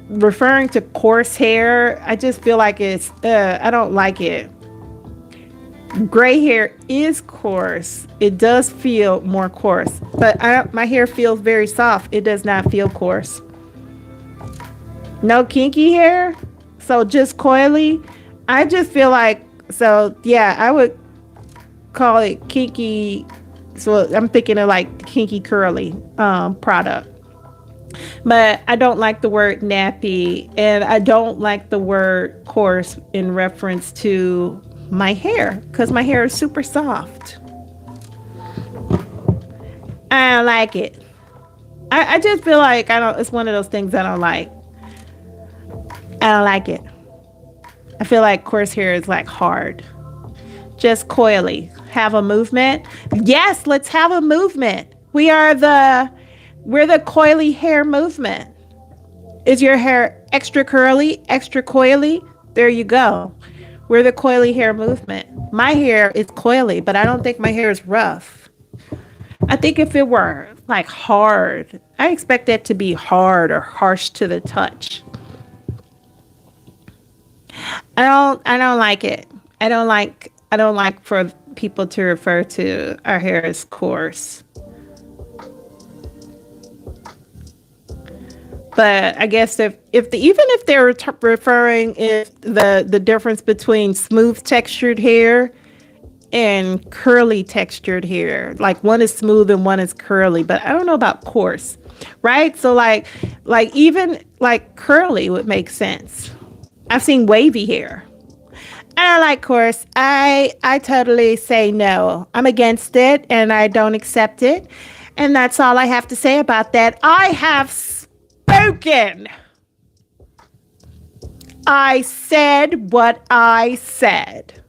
referring to coarse hair, I just feel like it's I don't like it. Gray hair is coarse. It does feel more coarse, but my hair feels very soft. It does not feel coarse. No kinky hair, so just coily. I just feel like, so yeah, I would call it kinky. So I'm thinking of like kinky curly product. But I don't like the word nappy, and I don't like the word coarse in reference to my hair because my hair is super soft. I don't like it. I just feel like I don't. It's one of those things I don't like. I don't like it. I feel like coarse hair is like hard. Just coily. Have a movement. Yes, let's have a movement. We're the coily hair movement. Is your hair extra curly, extra coily? There you go. We're the coily hair movement. My hair is coily, but I don't think my hair is rough. I think if it were like hard, I expect that to be hard or harsh to the touch. I don't like it. I don't like for people to refer to our hair as coarse. But I guess if the even if they're referring if the difference between smooth textured hair and curly textured hair, like one is smooth and one is curly, but I don't know about coarse, right? So like even like curly would make sense. I've seen wavy hair. I don't like coarse. I totally say no. I'm against it and I don't accept it. And that's all I have to say about that. I have spoken. I said what I said.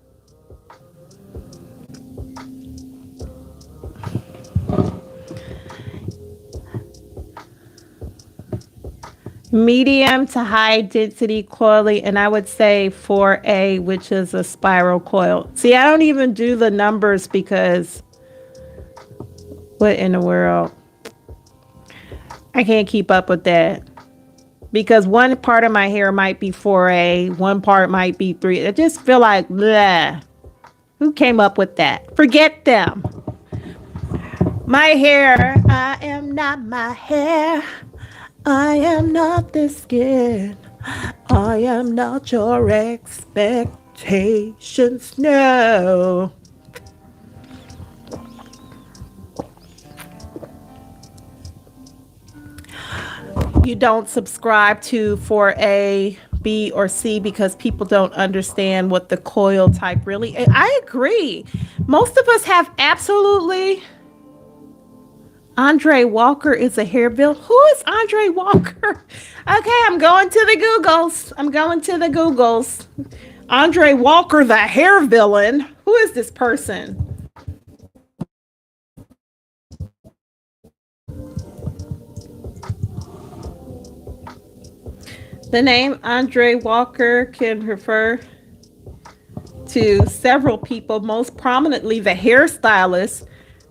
Medium to high density coily, and I would say 4A, which is a spiral coil. See, I don't even do the numbers because what in the world? I can't keep up with that. Because one part of my hair might be 4A, one part might be 3. I just feel like, bleh. Who came up with that? Forget them. My hair, I am not my hair. I am not the skin. I am not your expectations. No. You don't subscribe to 4A, B, or C because people don't understand what the coil type really is. I agree. Most of us have absolutely. Andre Walker is a hair bill. Who is Andre Walker? Okay, I'm going to the Googles. I'm going to the Googles. Andre Walker, the hair villain. Who is this person? The name Andre Walker can refer to several people, most prominently the hairstylist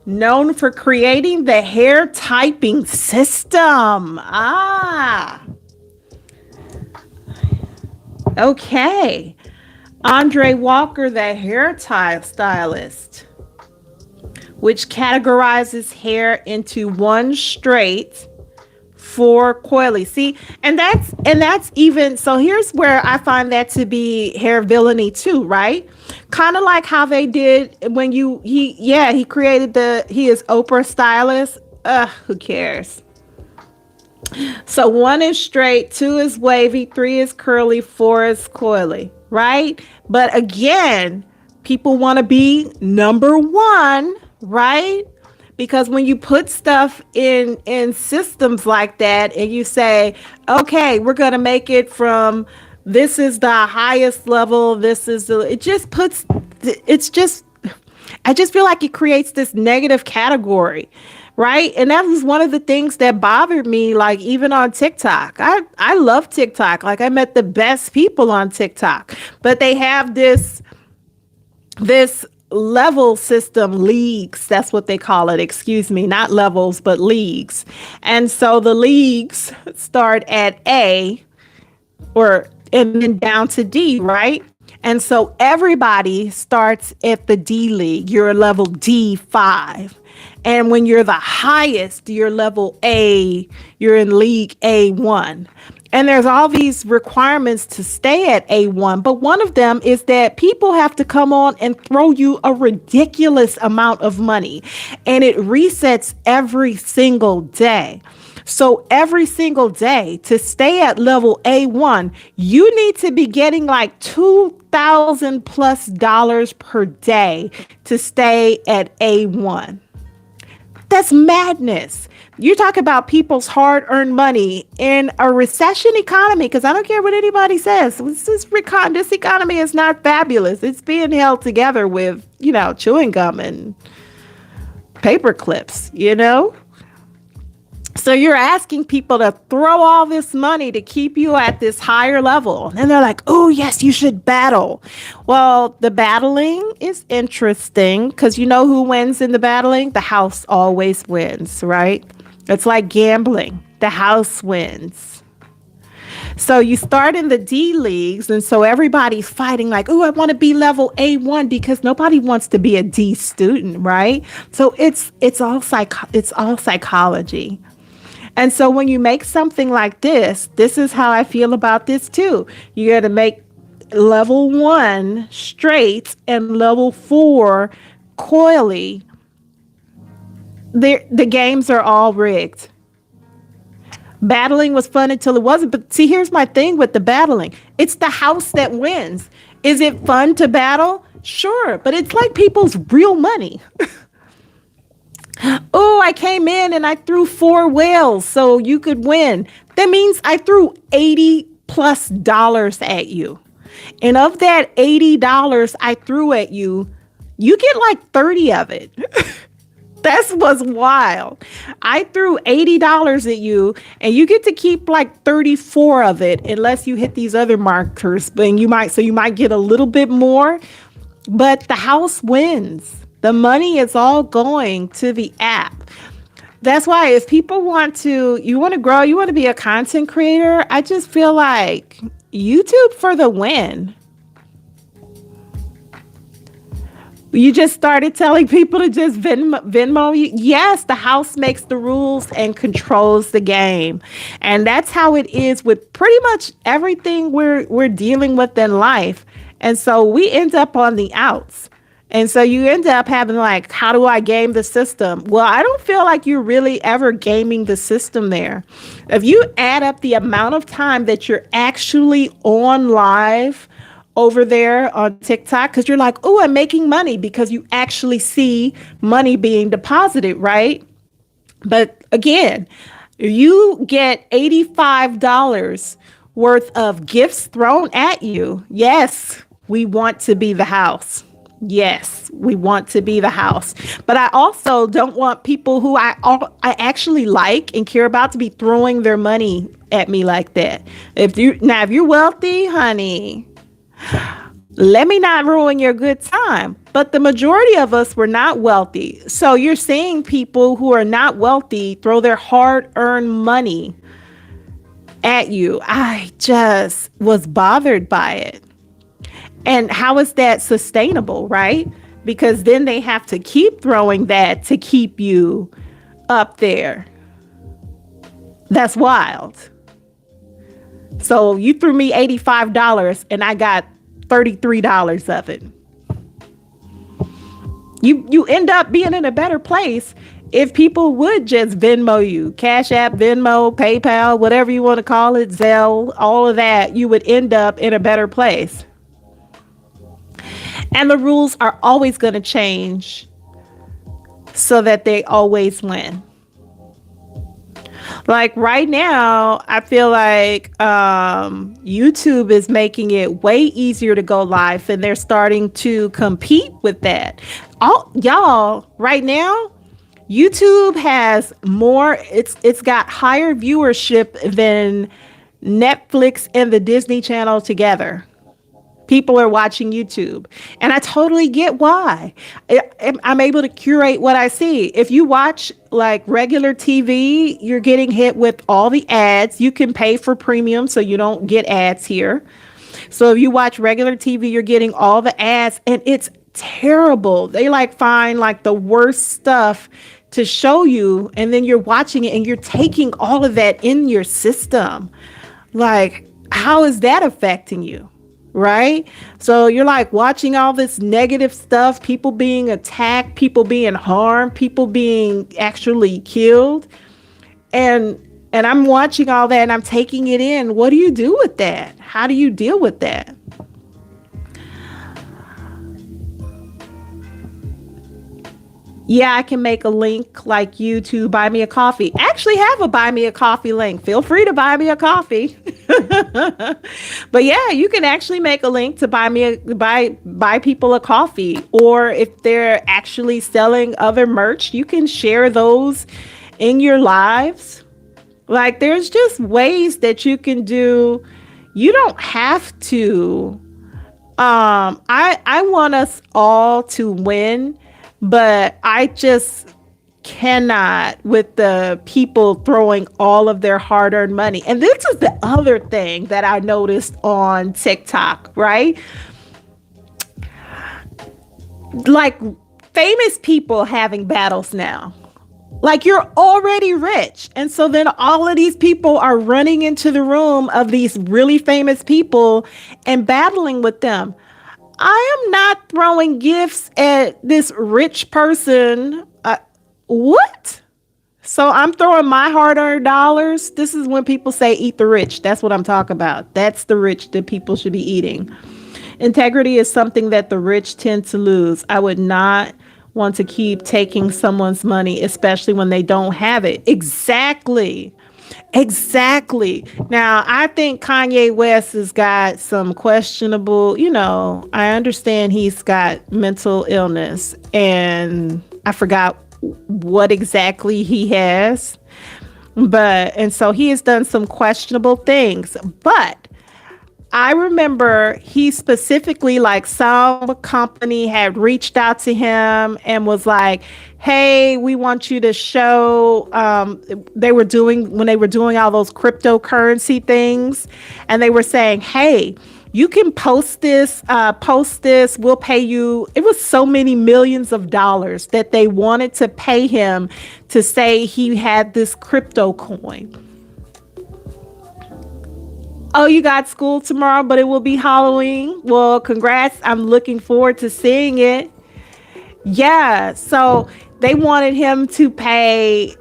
known for creating the hair typing system. Ah, okay. Andre Walker, the hair stylist, which categorizes hair into one straight, four coily. See, and that's even so here's where I find that to be hair villainy too, right? Kind of like how they did when he created he is Oprah stylist. Who cares? So one is straight, two is wavy, three is curly, four is coily, right? But again, people want to be number one, right? Because when you put stuff in systems like that and you say, okay, we're going to make it from this is the highest level, it just puts, it's just, I just feel like it creates this negative category, right? And that was one of the things that bothered me, like even on TikTok. I love TikTok. Like I met the best people on TikTok, but they have this level system, leagues, that's what they call it, excuse me, not levels but leagues. And so the leagues start at A or and then down to D, right? And so everybody starts at the D League. You're a level D5. And when you're the highest, you're level A, you're in League A1. And there's all these requirements to stay at A1. But one of them is that people have to come on and throw you a ridiculous amount of money. And it resets every single day. So every single day to stay at level A1, you need to be getting like $2,000+ per day to stay at A1. That's madness. You talk about people's hard-earned money in a recession economy, because I don't care what anybody says. This economy is not fabulous. It's being held together with, chewing gum and paper clips, So you're asking people to throw all this money to keep you at this higher level. And they're like, oh, yes, you should battle. Well, the battling is interesting because you know who wins in the battling? The house always wins, right? It's like gambling. The house wins. So you start in the D leagues, and so everybody's fighting like, oh, I want to be level A1 because nobody wants to be a D student, right? So it's all psychology. And so when you make something like this is how I feel about this too. You got to make level 1 straight and level 4 coily. The games are all rigged. Battling was fun until it wasn't. But see, here's my thing with the battling. It's the house that wins. Is it fun to battle? Sure. But it's like people's real money. Oh, I came in and I threw 4 whales so you could win. That means I threw $80+ at you. And of that $80 I threw at you, you get like 30 of it. That was wild. I threw $80 at you and you get to keep like 34 of it unless you hit these other markers. But you might get a little bit more, but the house wins. The money is all going to the app. That's why if people you want to grow, you want to be a content creator, I just feel like YouTube for the win. You just started telling people to just Venmo you. Yes, the house makes the rules and controls the game. And that's how it is with pretty much everything we're dealing with in life. And so we end up on the outs. And so you end up having like, how do I game the system? Well, I don't feel like you're really ever gaming the system there. If you add up the amount of time that you're actually on live over there on TikTok, because you're like, oh, I'm making money because you actually see money being deposited, right? But again, you get $85 worth of gifts thrown at you. Yes, we want to be the house. Yes, we want to be the house. But I also don't want people who I actually like and care about to be throwing their money at me like that. If you're wealthy, honey, let me not ruin your good time. But the majority of us were not wealthy. So you're seeing people who are not wealthy throw their hard-earned money at you. I just was bothered by it. And how is that sustainable, right? Because then they have to keep throwing that to keep you up there. That's wild. So you threw me $85 and I got $33 of it. You end up being in a better place if people would just Venmo you, Cash App, Venmo, PayPal, whatever you want to call it, Zelle, all of that, you would end up in a better place. And the rules are always going to change so that they always win. Like right now, I feel like YouTube is making it way easier to go live, and they're starting to compete with that. Y'all, right now, YouTube has more, it's got higher viewership than Netflix and the Disney Channel together. People are watching YouTube, and I totally get why. I'm able to curate what I see. If you watch like regular TV, you're getting hit with all the ads. You can pay for premium so you don't get ads here. So if you watch regular TV, you're getting all the ads and it's terrible. They like find like the worst stuff to show you, and then you're watching it and you're taking all of that in your system. Like, how is that affecting you? Right? So you're like watching all this negative stuff, people being attacked, people being harmed, people being actually killed. And I'm watching all that and I'm taking it in. What do you do with that? How do you deal with that? Yeah, I can make a link like you to buy me a coffee. I actually have a buy me a coffee link. Feel free to buy me a coffee. But yeah, you can actually make a link to buy people a coffee. Or if they're actually selling other merch, you can share those in your lives. Like there's just ways that you can do. You don't have to I want us all to win, but I just cannot with the people throwing all of their hard-earned money. And this is the other thing that I noticed on TikTok, right? Like famous people having battles now. Like you're already rich. And so then all of these people are running into the room of these really famous people and battling with them. I am not throwing gifts at this rich person. What? So I'm throwing my hard-earned dollars. This is when people say eat the rich. That's what I'm talking about. That's the rich that people should be eating. Integrity is something that the rich tend to lose. I would not want to keep taking someone's money, especially when they don't have it. Exactly. Exactly. Now, I think Kanye West has got some questionable, I understand he's got mental illness and I forgot what exactly he has. And so he has done some questionable things, but I remember he specifically, like some company had reached out to him and was like, hey, we want you to show, when they were doing all those cryptocurrency things, and they were saying, hey, you can post this, we'll pay you. It was so many millions of dollars that they wanted to pay him to say he had this crypto coin. Oh, you got school tomorrow, but it will be Halloween. Well, congrats. I'm looking forward to seeing it. Yeah. So they wanted to pay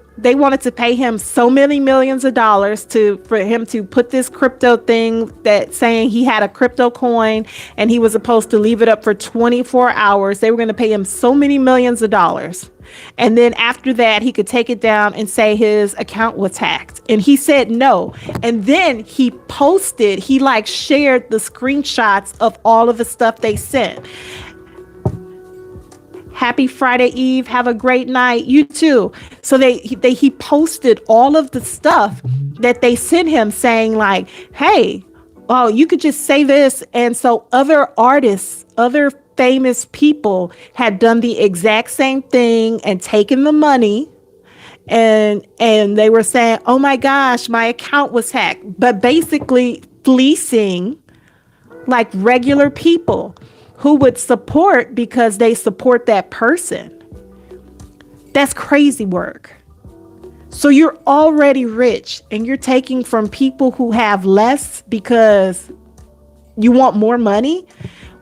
him so many millions of dollars for him to put this crypto thing that saying he had a crypto coin and he was supposed to leave it up for 24 hours. They were going to pay him so many millions of dollars. And then after that, he could take it down and say his account was hacked. And he said no. And then he shared the screenshots of all of the stuff they sent. Happy Friday Eve. Have a great night. You too. So he posted all of the stuff that they sent him saying like, hey, oh, you could just say this. And so other artists, other famous people had done the exact same thing and taken the money. And they were saying, oh my gosh, my account was hacked. But basically fleecing like regular people who would support because they support that person. That's crazy work. So you're already rich and you're taking from people who have less because you want more money.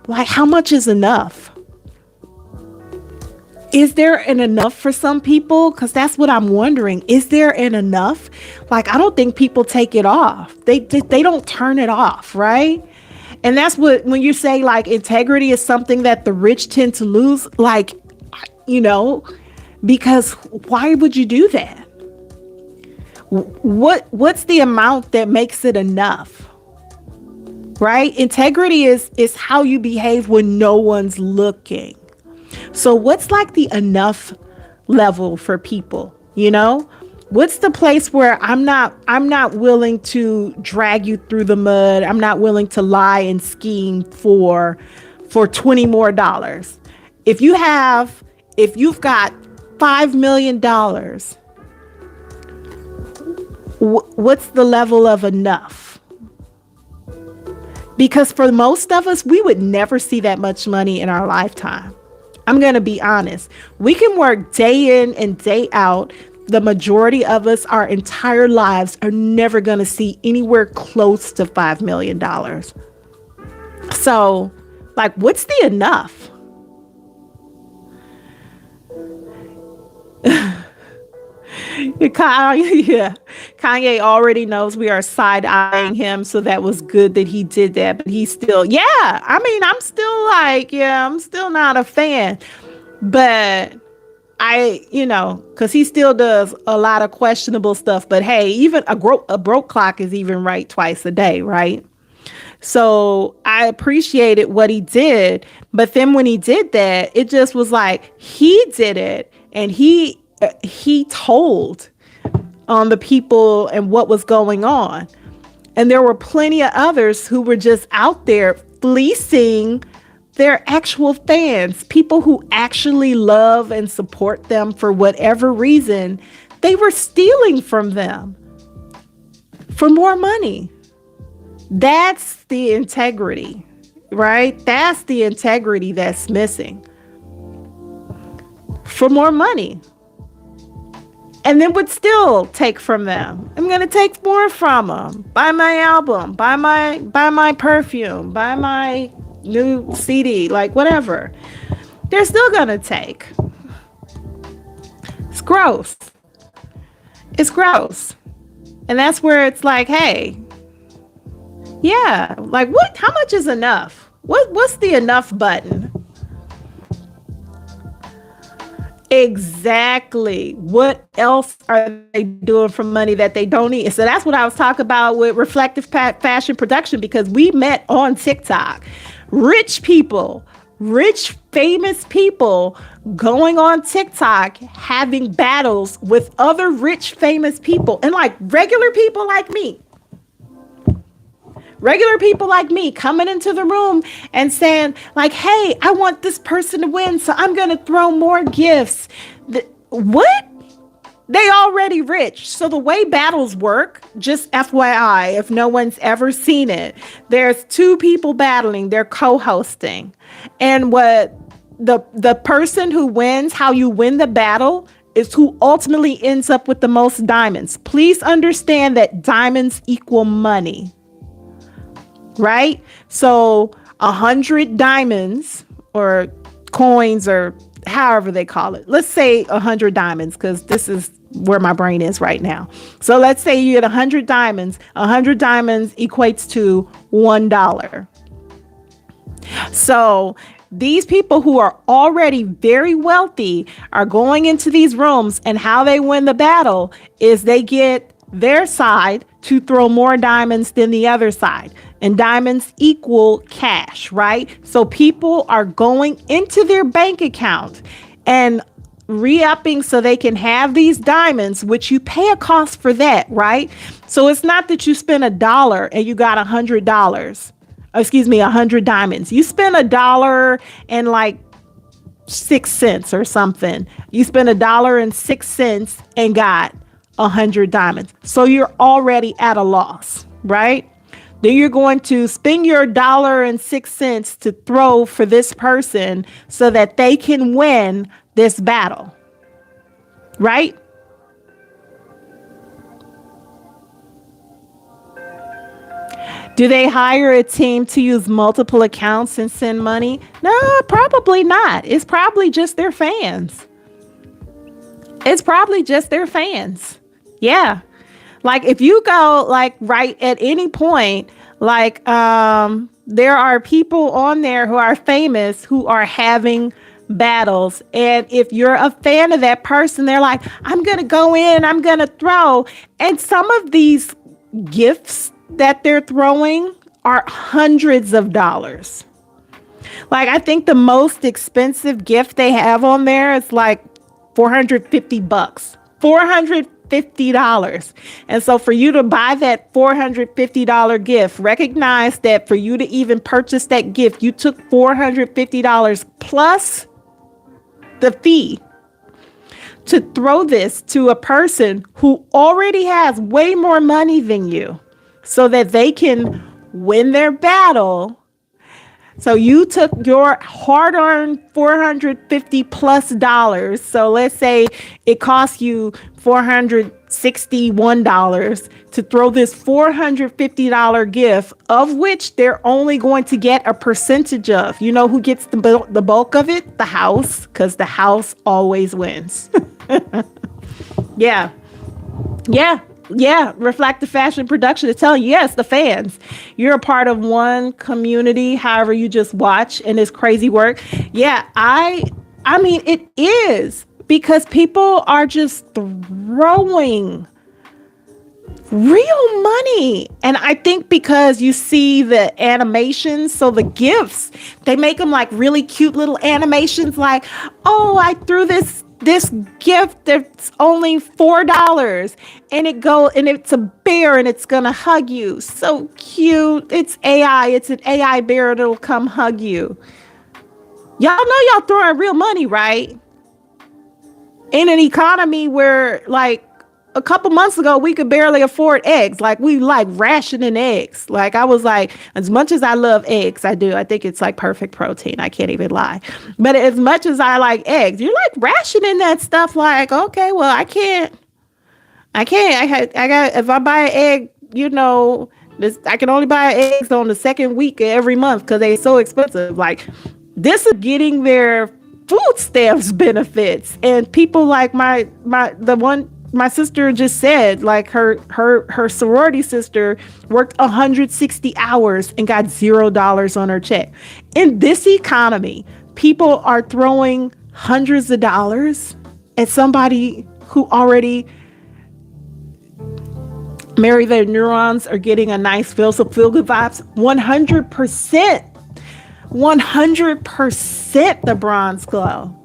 Like, how much is enough? Is there an enough for some people? Because that's what I'm wondering. Is there an enough? Like, I don't think people take it off. They don't turn it off, right? And that's when you say like integrity is something that the rich tend to lose, like, because why would you do that? What's the amount that makes it enough? Right? Integrity is how you behave when no one's looking. So what's like the enough level for people, What's the place where I'm not willing to drag you through the mud. I'm not willing to lie and scheme for $20 more. If you've got $5 million, what's the level of enough? Because for most of us, we would never see that much money in our lifetime. I'm going to be honest. We can work day in and day out. The majority of us, our entire lives, are never going to see anywhere close to $5 million. So, like, what's the enough? Kanye already knows we are side eyeing him, so that was good that he did that. But he's still, yeah. I mean, I'm still like, yeah, I'm still not a fan, but because he still does a lot of questionable stuff. But hey, even a broke clock is even right twice a day, right? So I appreciated what he did, but then when he did that, it just was like he did it, and he told on the people and what was going on. And there were plenty of others who were just out there fleecing their actual fans, people who actually love and support them for whatever reason. They were stealing from them for more money. That's the integrity, right? That's the integrity that's missing. For more money. And then would still take from them. I'm gonna take more from them. Buy my album, buy my perfume, buy my new CD, like whatever. They're still gonna take. It's gross. It's gross. And that's where it's like, hey, yeah, like what? How much is enough? What's the enough button? Exactly. What else are they doing for money that they don't need? So that's what I was talking about with reflective fashion production, because we met on TikTok. Rich people, rich, famous people going on TikTok having battles with other rich, famous people, and like regular people like me. Regular people like me coming into the room and saying like, hey, I want this person to win, so I'm going to throw more gifts. What? They already rich. So the way battles work, just FYI, if no one's ever seen it, there's two people battling, they're co-hosting. And what the person who wins, how you win the battle, is who ultimately ends up with the most diamonds. Please understand that diamonds equal money. Right? So 100 diamonds or coins or however they call it. Let's say 100 diamonds, because this is where my brain is right now. So let's say you get 100 diamonds. 100 diamonds equates to $1. So these people who are already very wealthy are going into these rooms, and how they win the battle is they get their side to throw more diamonds than the other side. And diamonds equal cash, right? So people are going into their bank account and re-upping so they can have these diamonds, which you pay a cost for that, right? So it's not that you spend $1 and you got $100. Excuse me, 100 diamonds. You spend $1 and like 6 cents or something. You spend $1.06 and got 100 diamonds. So you're already at a loss, right? Then you're going to spend your $1.06 to throw for this person so that they can win this battle, right? Do they hire a team to use multiple accounts and send money? No, probably not. It's probably just their fans. It's probably just their fans. Yeah. Like if you go like right at any point, like there are people on there who are famous who are having battles. And if you're a fan of that person, they're like, I'm going to go in, I'm going to throw. And some of these gifts that they're throwing are hundreds of dollars. Like I think the most expensive gift they have on there is like $450. $450. And so for you to buy that $450 gift, recognize that for you to even purchase that gift, you took $450 plus the fee to throw this to a person who already has way more money than you so that they can win their battle. So you took your hard-earned 450 plus dollars. So let's say it cost you $461 to throw this $450 gift, of which they're only going to get a percentage of. You know who gets the bulk of it? The house, because the house always wins. Yeah. Yeah. Yeah, Reflective Fashion Production is telling you, yes, the fans. You're a part of one community, however you just watch in this crazy work. Yeah, I mean it is, because people are just throwing real money. And I think because you see the animations, so the gifts, they make them like really cute little animations like, oh, I threw this gift that's only $4 and it's a bear and it's gonna hug you. So cute. It's AI. It's an AI bear that'll come hug you. Y'all know y'all throwing real money, right? In an economy where, like, a couple months ago, we could barely afford eggs. Like, we like rationing eggs. Like, I was like, as much as I love eggs, I do. I think it's like perfect protein. I can't even lie. But as much as I like eggs, you're like rationing that stuff. Like, okay, well, I can't. I got, if I buy an egg, I can only buy eggs on the second week of every month because they're so expensive. Like, this is getting their food stamps benefits. And people like my sister just said, like, her sorority sister worked 160 hours and got $0 on her check. In this economy, people are throwing hundreds of dollars at somebody who already marry their neurons are getting a nice feel good vibes. 100% the bronze glow.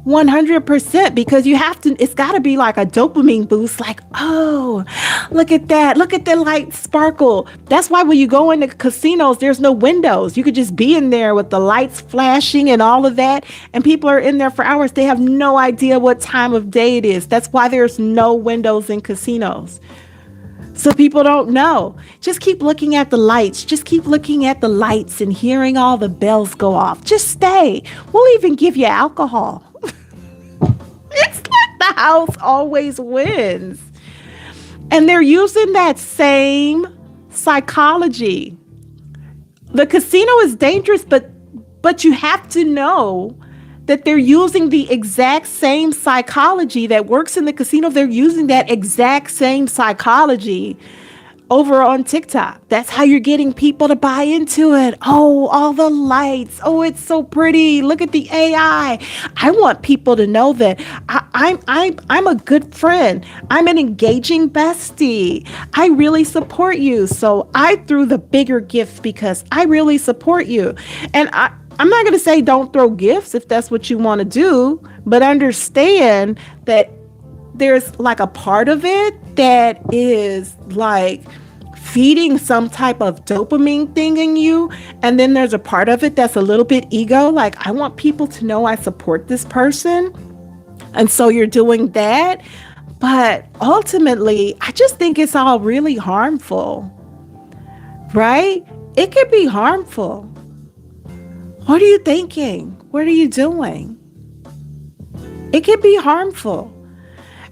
100%, because you have to, it's got to be like a dopamine boost. Like, oh, look at that. Look at the light sparkle. That's why when you go into casinos, there's no windows. You could just be in there with the lights flashing and all of that. And people are in there for hours. They have no idea what time of day it is. That's why there's no windows in casinos. So people don't know. Just keep looking at the lights. Just keep looking at the lights and hearing all the bells go off. Just stay. We'll even give you alcohol. It's like the house always wins. And they're using that same psychology. The casino is dangerous, but you have to know that they're using the exact same psychology that works in the casino. They're using that exact same psychology over on TikTok. That's how you're getting people to buy into it. Oh, all the lights. Oh, it's so pretty. Look at the AI. I want people to know that I'm a good friend. I'm an engaging bestie. I really support you. So I threw the bigger gift because I really support you. And I'm not going to say don't throw gifts if that's what you want to do, but understand that there's like a part of it that is like feeding some type of dopamine thing in you. And then there's a part of it that's a little bit ego. Like, I want people to know I support this person. And so you're doing that. But ultimately, I just think it's all really harmful, right? It could be harmful. What are you thinking? What are you doing? It can be harmful.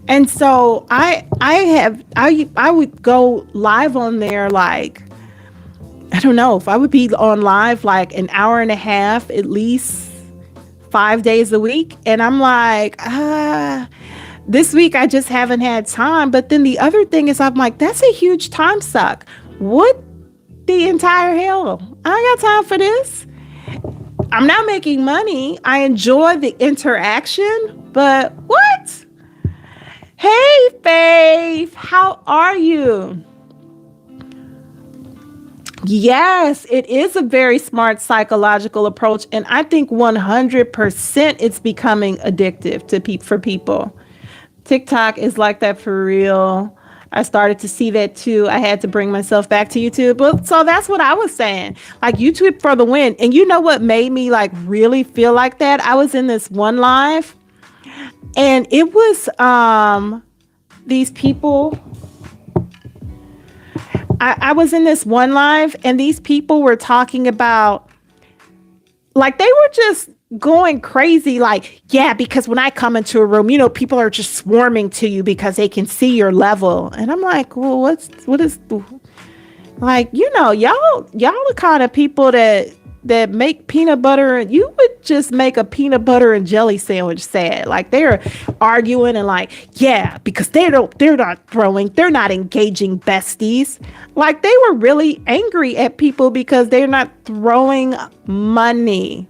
And so I would go live on there, like, I don't know, if I would be on live like an hour and a half, at least 5 days a week. And I'm like, this week I just haven't had time. But then the other thing is, I'm like, that's a huge time suck. What the entire hell? I ain't got time for this. I'm not making money. I enjoy the interaction, but what? Hey, Faith, how are you? Yes, it is a very smart psychological approach. And I think 100% it's becoming addictive for people. TikTok is like that for real. I started to see that too. I had to bring myself back to YouTube. But so that's what I was saying. Like, YouTube for the win. And you know what made me like really feel like that? I was in this one live and it was these people. I was in this one live and these people were talking about, like, they were just going crazy. Like, yeah, because when I come into a room, people are just swarming to you because they can see your level. And I'm like, well, what is, like, y'all the kind of people that make peanut butter, and you would just make a peanut butter and jelly sandwich sad. Like, they're arguing and like, yeah, because they're not engaging besties. Like, they were really angry at people because they're not throwing money.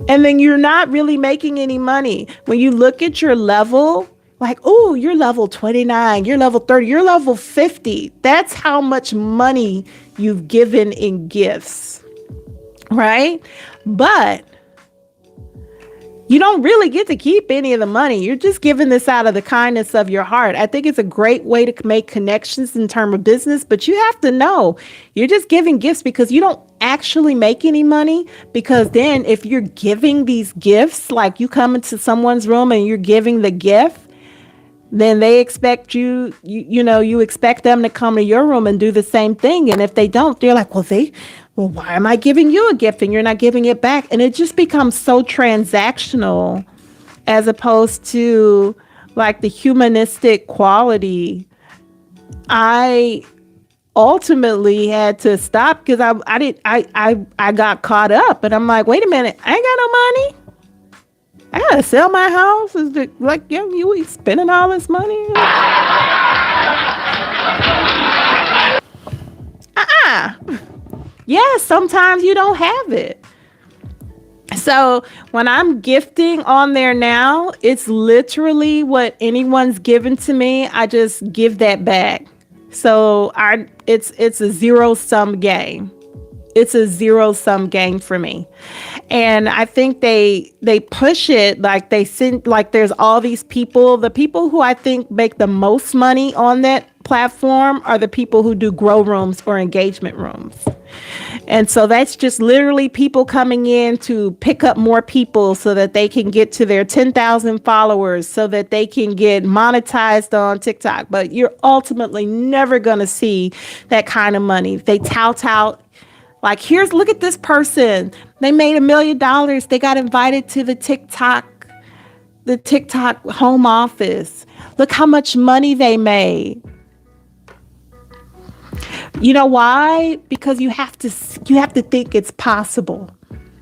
And then you're not really making any money. When you look at your level, like, oh, you're level 29, you're level 30, you're level 50. That's how much money you've given in gifts, right? But you don't really get to keep any of the money. You're just giving this out of the kindness of your heart. I think it's a great way to make connections in terms of business, but you have to know you're just giving gifts because you don't actually make any money. Because then if you're giving these gifts, like you come into someone's room and you're giving the gift, then they expect you expect them to come to your room and do the same thing. And if they don't, they're like, well, why am I giving you a gift and you're not giving it back? And it just becomes so transactional as opposed to like the humanistic quality. I ultimately had to stop because I got caught up and I'm like, wait a minute, I ain't got no money. I gotta sell my house. Is it like, you spending all this money? Yeah, sometimes you don't have it. So when I'm gifting on there now, it's literally what anyone's given to me. I just give that back. So it's a zero-sum game. It's a zero-sum game for me. And I think they push it like they send, like there's all these people. The people who I think make the most money on that platform are the people who do grow rooms or engagement rooms. And so that's just literally people coming in to pick up more people so that they can get to their 10,000 followers so that they can get monetized on TikTok. But you're ultimately never going to see that kind of money. They tout. Like, look at this person. They made $1 million. They got invited to the TikTok home office. Look how much money they made. You know why? Because you have to think it's possible.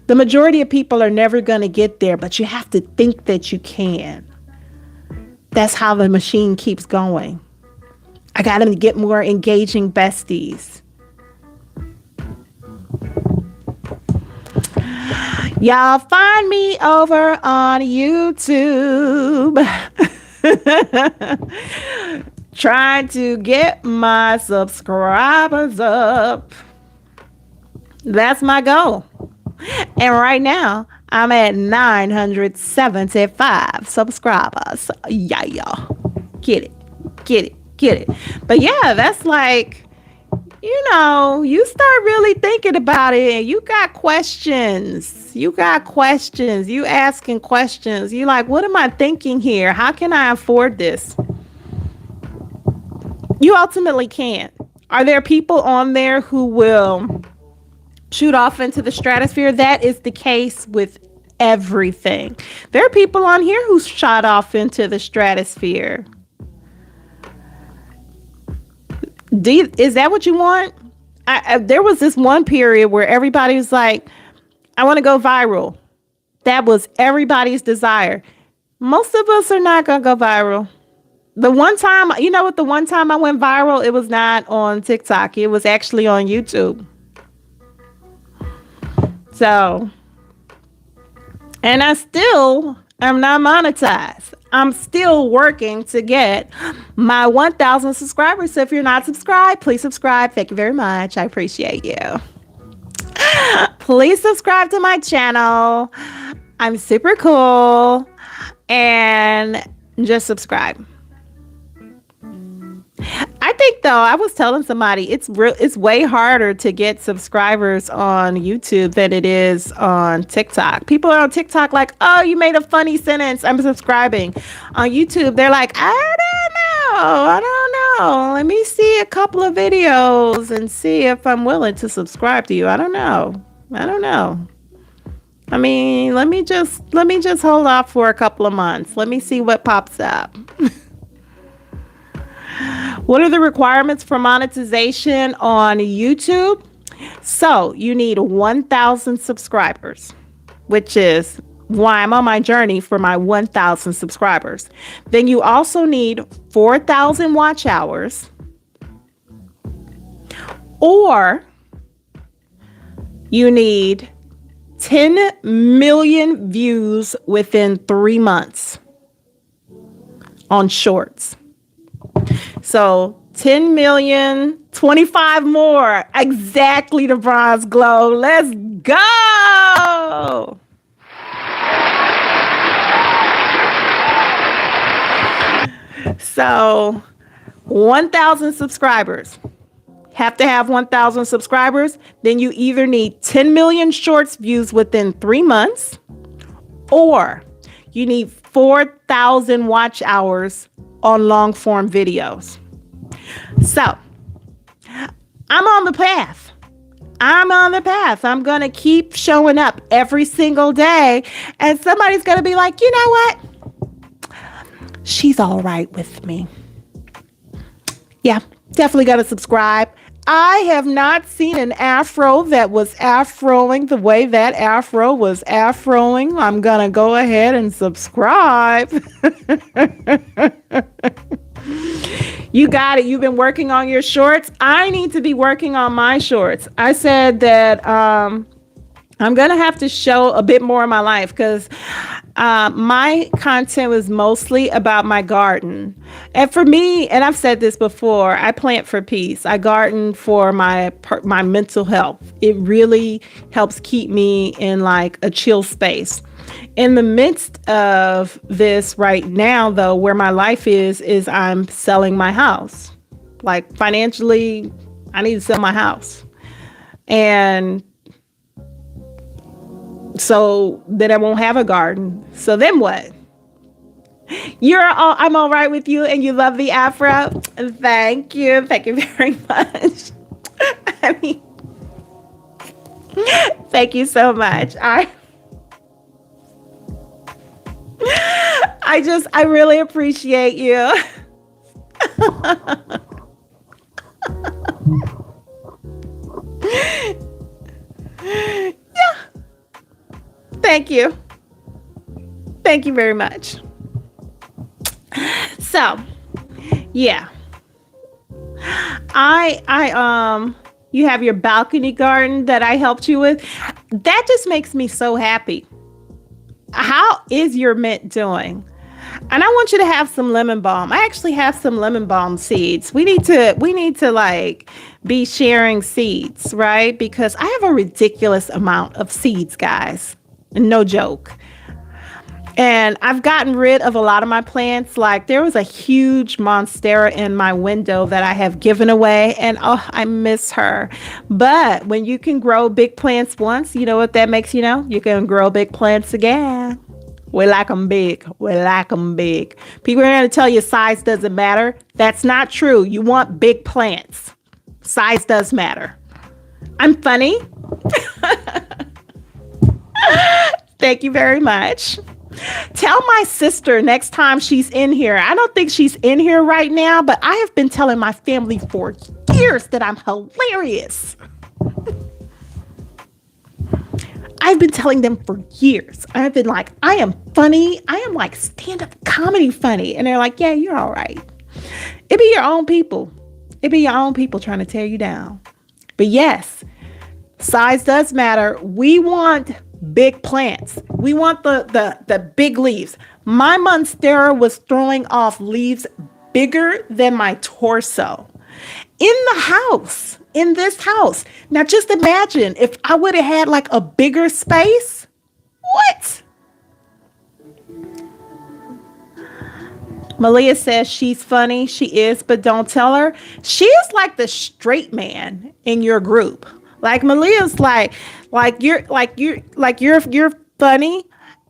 The majority of people are never going to get there, but you have to think that you can. That's how the machine keeps going. I got to get more engaging besties. Y'all find me over on YouTube. Trying to get my subscribers up. That's my goal. And right now, I'm at 975 subscribers. Yeah, y'all. Get it. But yeah, that's like, you start really thinking about it and you got questions. You asking questions. You like, what am I thinking here? How can I afford this? You ultimately can't. Are there people on there who will shoot off into the stratosphere? That is the case with everything. There are people on here who shot off into the stratosphere. Is that what you want? There was this one period where everybody was like, I want to go viral. That was everybody's desire. Most of us are not going to go viral. The one time I went viral, it was not on TikTok. It was actually on YouTube. So, and I still am not monetized. I'm still working to get my 1,000 subscribers. So if you're not subscribed, please subscribe. Thank you very much. I appreciate you. Please subscribe to my channel. I'm super cool. And just subscribe. I think, though, I was telling somebody it's way harder to get subscribers on YouTube than it is on TikTok. People are on TikTok like, oh, you made a funny sentence, I'm subscribing. On YouTube, they're like, I don't know know. Let me see a couple of videos and see if I'm willing to subscribe to you. I don't know. I don't know. I mean, let me just hold off for a couple of months. Let me see what pops up. What are the requirements for monetization on YouTube? So, you need 1,000 subscribers, which is why I'm on my journey for my 1,000 subscribers. Then you also need 4,000 watch hours, or you need 10 million views within 3 months on shorts. So 10 million, 25 more. Exactly the bronze glow. Let's go. So 1,000 subscribers. Have to have 1,000 subscribers. Then you either need 10 million shorts views within 3 months, or you need 4,000 watch hours on long form videos. So I'm on the path. I'm on the path. I'm going to keep showing up every single day. And somebody's going to be like, you know what? She's all right with me. Yeah, definitely got to subscribe. I have not seen an afro that was afroing the way that afro was afroing. I'm going to go ahead and subscribe. You got it. You've been working on your shorts. I need to be working on my shorts. I said that I'm going to have to show a bit more of my life because my content was mostly about my garden. And for me, and I've said this before, I plant for peace. I garden for my mental health. It really helps keep me in like a chill space. In the midst of this right now, though, where my life is I'm selling my house. Like financially, I need to sell my house. And so then I won't have a garden. So then what? I'm all right with you and you love the afro. Thank you. Thank you very much. I mean, thank you so much. I really appreciate you. Yeah. Thank you. Thank you very much. So, yeah. You have your balcony garden that I helped you with. That just makes me so happy. How is your mint doing? And I want you to have some lemon balm. I actually have some lemon balm seeds. We need to like be sharing seeds, right? Because I have a ridiculous amount of seeds, guys. No joke. And I've gotten rid of a lot of my plants. Like there was a huge monstera in my window that I have given away, and oh, I miss her. But when you can grow big plants once, you know what that makes you know? You can grow big plants again. We like them big. We like them big. People are going to tell you size doesn't matter. That's not true. You want big plants. Size does matter. I'm funny. Thank you very much. Tell my sister next time she's in here. I don't think she's in here right now, but I have been telling my family for years that I'm hilarious. I've been telling them for years. I've been like, I am funny. I am like stand-up comedy funny. And they're like, yeah, you're all right. It be your own people. It be your own people trying to tear you down. But yes, size does matter. We want big plants. We want the big leaves. My monstera was throwing off leaves bigger than my torso in the house, in this house. Now just imagine if I would have had like a bigger space. What? Malia says she's funny. She is, but don't tell her. She is like the straight man in your group. Like Malia's like you're funny,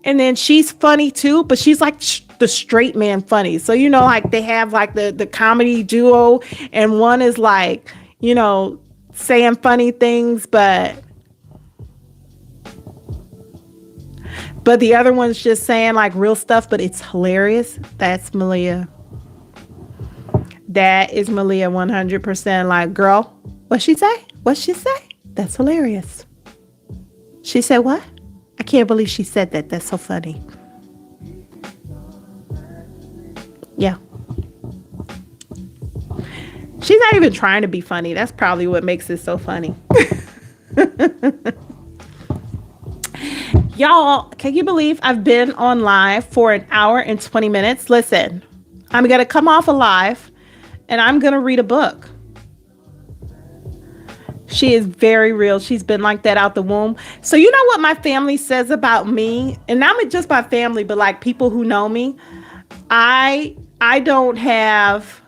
and then she's funny too, but she's like the straight man funny. So, like they have like the comedy duo, and one is like, saying funny things, but the other one's just saying like real stuff, but it's hilarious. That's Malia. That is Malia 100%. Like, girl, what'd she say? What'd she say? That's hilarious. She said what? I can't believe she said that. That's so funny. Yeah. She's not even trying to be funny. That's probably what makes it so funny. Y'all, can you believe I've been on live for an hour and 20 minutes? Listen, I'm going to come off a live and I'm going to read a book. She is very real. She's been like that out the womb. So you know what my family says about me? And not just my family, but like people who know me. I don't have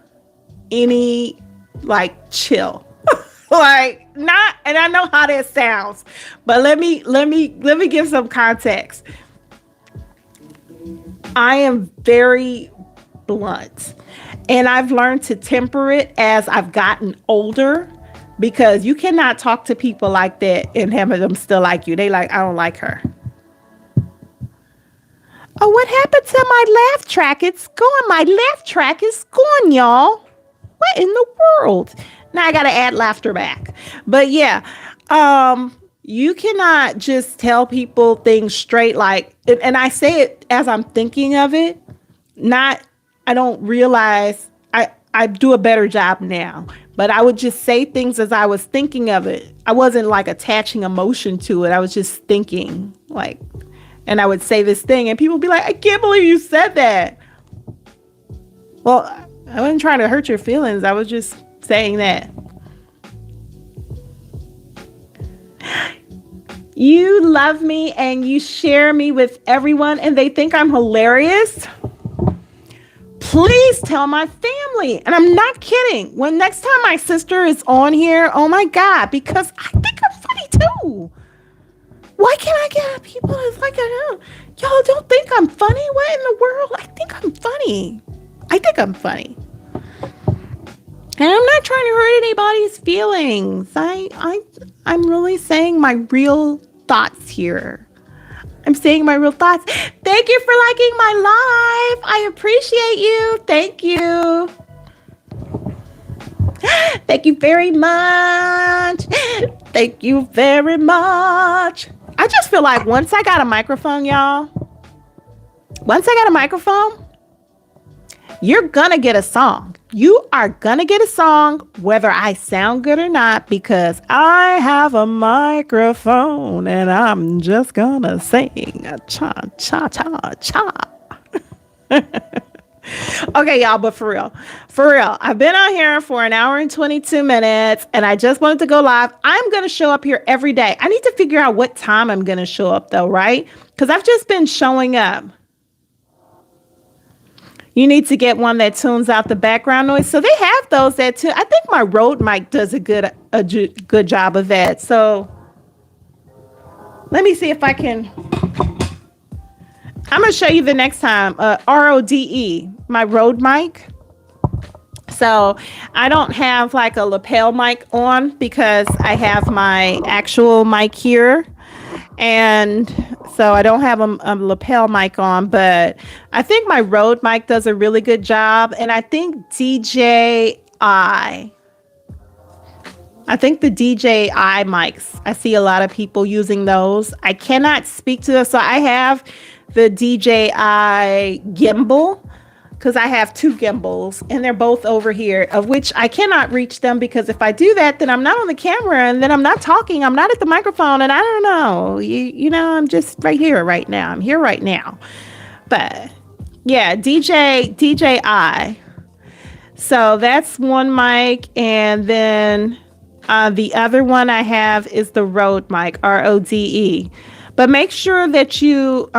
any like chill. Like not, and I know how that sounds, but let me give some context. I am very blunt, and I've learned to temper it as I've gotten older, because you cannot talk to people like that and have them still like you. They like, I don't like her. Oh, what happened to my laugh track? It's gone. My laugh track is gone, y'all. What in the world? Now I got to add laughter back. But yeah, you cannot just tell people things straight. Like, and I say it as I'm thinking of it. I don't realize I do a better job now, but I would just say things as I was thinking of it. I wasn't like attaching emotion to it. I was just thinking like, and I would say this thing and people would be like, I can't believe you said that. Well, I wasn't trying to hurt your feelings. I was just saying that. You love me and you share me with everyone and they think I'm hilarious. Please tell my family. And I'm not kidding. When next time my sister is on here, oh my God, because I think I'm funny too. Why can't I get people that's like, y'all don't think I'm funny? What in the world? I think I'm funny. And I'm not trying to hurt anybody's feelings. I'm really saying my real thoughts here. I'm saying my real thoughts. Thank you for liking my live. I appreciate you. Thank you. Thank you very much. Thank you very much. I just feel like once I got a microphone, y'all, you're gonna get a song. You are gonna get a song whether I sound good or not, because I have a microphone and I'm just gonna sing a cha cha cha cha. Okay, y'all, but for real, I've been on here for an hour and 22 minutes and I just wanted to go live. I'm going to show up here every day. I need to figure out what time I'm going to show up though, right? Because I've just been showing up. You need to get one that tunes out the background noise. So they have those that too. I think my Rode mic does a good job of that. So let me see if I can. I'm going to show you the next time. RODE, my Rode mic. So I don't have like a lapel mic on because I have my actual mic here. And so I don't have a lapel mic on, but I think my Rode mic does a really good job. And I think I think the DJI mics, I see a lot of people using those. I cannot speak to them. So I have the DJI gimbal because I have two gimbals and they're both over here, of which I cannot reach them because if I do that, then I'm not on the camera and then I'm not talking. I'm not at the microphone and I don't know. You know, I'm just right here right now. I'm here right now. But yeah, DJI. So that's one mic. And then the other one I have is the Rode mic, RODE. But make sure that you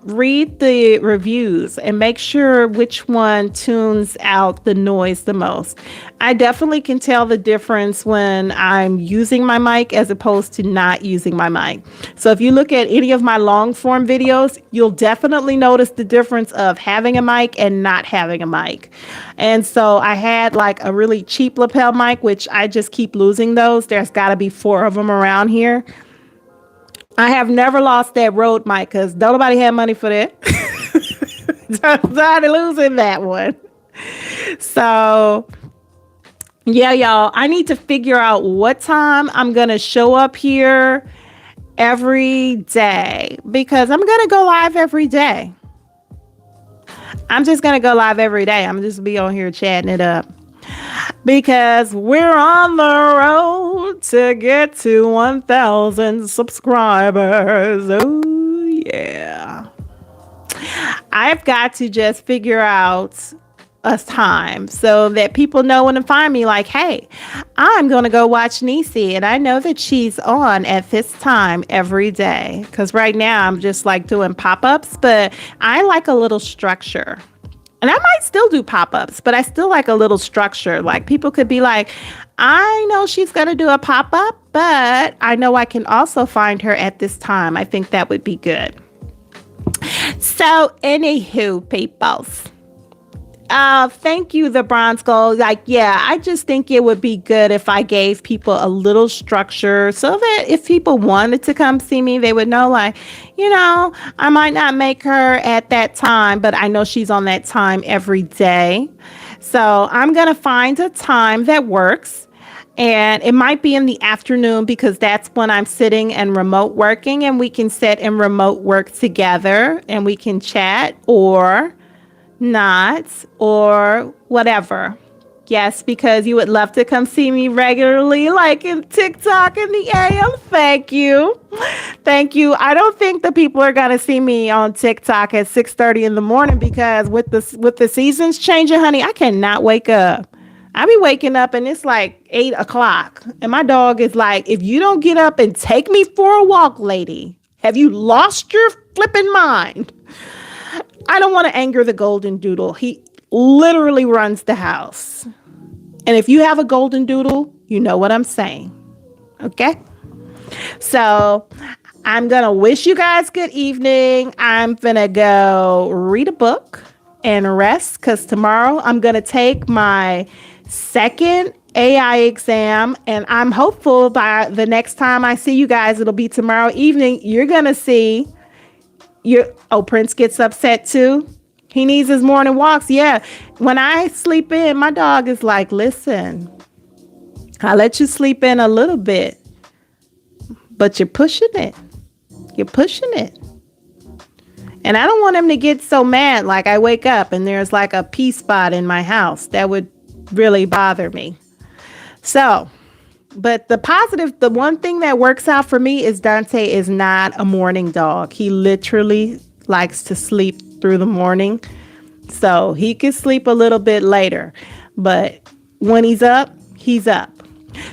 read the reviews and make sure which one tunes out the noise the most. I definitely can tell the difference when I'm using my mic as opposed to not using my mic. So if you look at any of my long form videos, you'll definitely notice the difference of having a mic and not having a mic. And so I had like a really cheap lapel mic, which I just keep losing those. There's got to be 4 of them around here. I have never lost that Rode mic because nobody had money for that. So I'm tired of losing that one. So yeah, y'all, I need to figure out what time I'm going to show up here every day because I'm going to go live every day. I'm just going to go live every day. I'm just be on here chatting it up. Because we're on the road to get to 1,000 subscribers. Oh, yeah. I've got to just figure out a time so that people know when to find me. Like, hey, I'm going to go watch Niecy. And I know that she's on at this time every day. Because right now I'm just like doing pop-ups. But I like a little structure. And I might still do pop-ups, but I still like a little structure. Like people could be like, I know she's going to do a pop-up, but I know I can also find her at this time. I think that would be good. So anywho, peoples. Thank you, the bronze gold. Like, yeah, I just think it would be good if I gave people a little structure so that if people wanted to come see me, they would know, like, you know, I might not make her at that time, but I know she's on that time every day. So I'm going to find a time that works. And it might be in the afternoon because that's when I'm sitting and remote working and we can sit and remote work together and we can chat or not or whatever. Yes, because you would love to come see me regularly, like in TikTok in the AM. Thank you. Thank you. I don't think the people are going to see me on TikTok at 6:30 in the morning because with the seasons changing, honey, I cannot wake up. I be waking up and it's like 8 o'clock. And my dog is like, if you don't get up and take me for a walk, lady, have you lost your flipping mind? I don't want to anger the golden doodle. He literally runs the house. And if you have a golden doodle, you know what I'm saying. Okay? So I'm going to wish you guys good evening. I'm going to go read a book and rest because tomorrow I'm going to take my second AI exam. And I'm hopeful by the next time I see you guys, it'll be tomorrow evening. You're going to see Prince gets upset too. He needs his morning walks. Yeah. When I sleep in, my dog is like, listen, I'll let you sleep in a little bit, but you're pushing it. You're pushing it. And I don't want him to get so mad. Like I wake up and there's like a pee spot in my house. That would really bother me. So, but the one thing that works out for me is Dante is not a morning dog. He literally likes to sleep through the morning. So he can sleep a little bit later. But when he's up, he's up.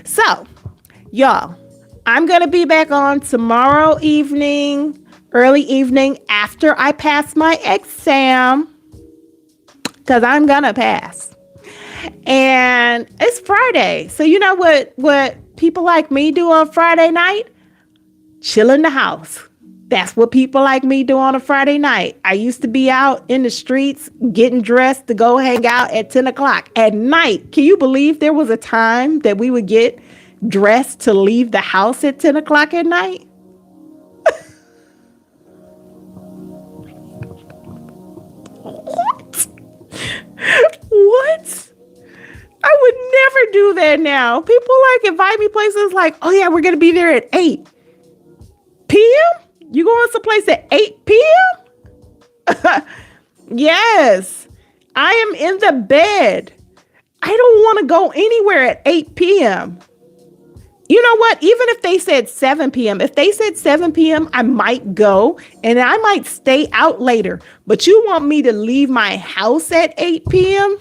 So, y'all, I'm going to be back on tomorrow evening, early evening after I pass my exam. Because I'm going to pass. And it's Friday. So you know what people like me do on Friday night? Chill in the house. That's what people like me do on a Friday night. I used to be out in the streets getting dressed to go hang out at 10 o'clock at night. Can you believe there was a time that we would get dressed to leave the house at 10 o'clock at night? What? What? I would never do that now. People like invite me places like, oh yeah, we're going to be there at 8 p.m. You going someplace at 8 p.m.? Yes, I am in the bed. I don't want to go anywhere at 8 p.m. You know what? Even if they said 7 p.m., if they said 7 p.m., I might go and I might stay out later. But you want me to leave my house at 8 p.m.?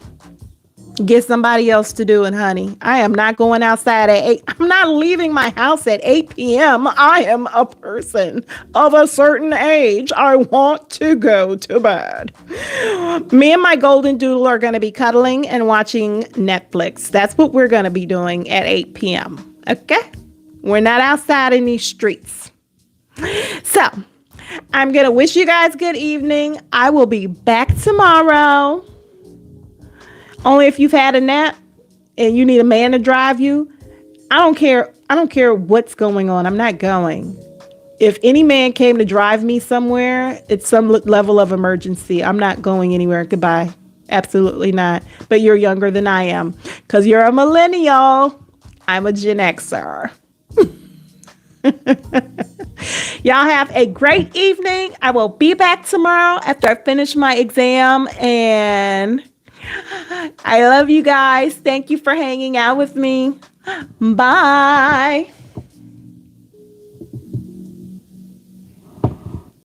Get somebody else to do it, honey. I am not going outside at 8. I'm not leaving my house at 8 p.m. I am a person of a certain age. I want to go to bed. Me and my golden doodle are going to be cuddling and watching Netflix. That's what we're going to be doing at 8 p.m. Okay? We're not outside in these streets. So, I'm going to wish you guys good evening. I will be back tomorrow. Only if you've had a nap and you need a man to drive you. I don't care. I don't care what's going on. I'm not going. If any man came to drive me somewhere, it's some level of emergency. I'm not going anywhere. Goodbye. Absolutely not. But you're younger than I am because you're a millennial. I'm a Gen Xer. Y'all have a great evening. I will be back tomorrow after I finish my exam, and I love you guys. Thank you for hanging out with me. Bye.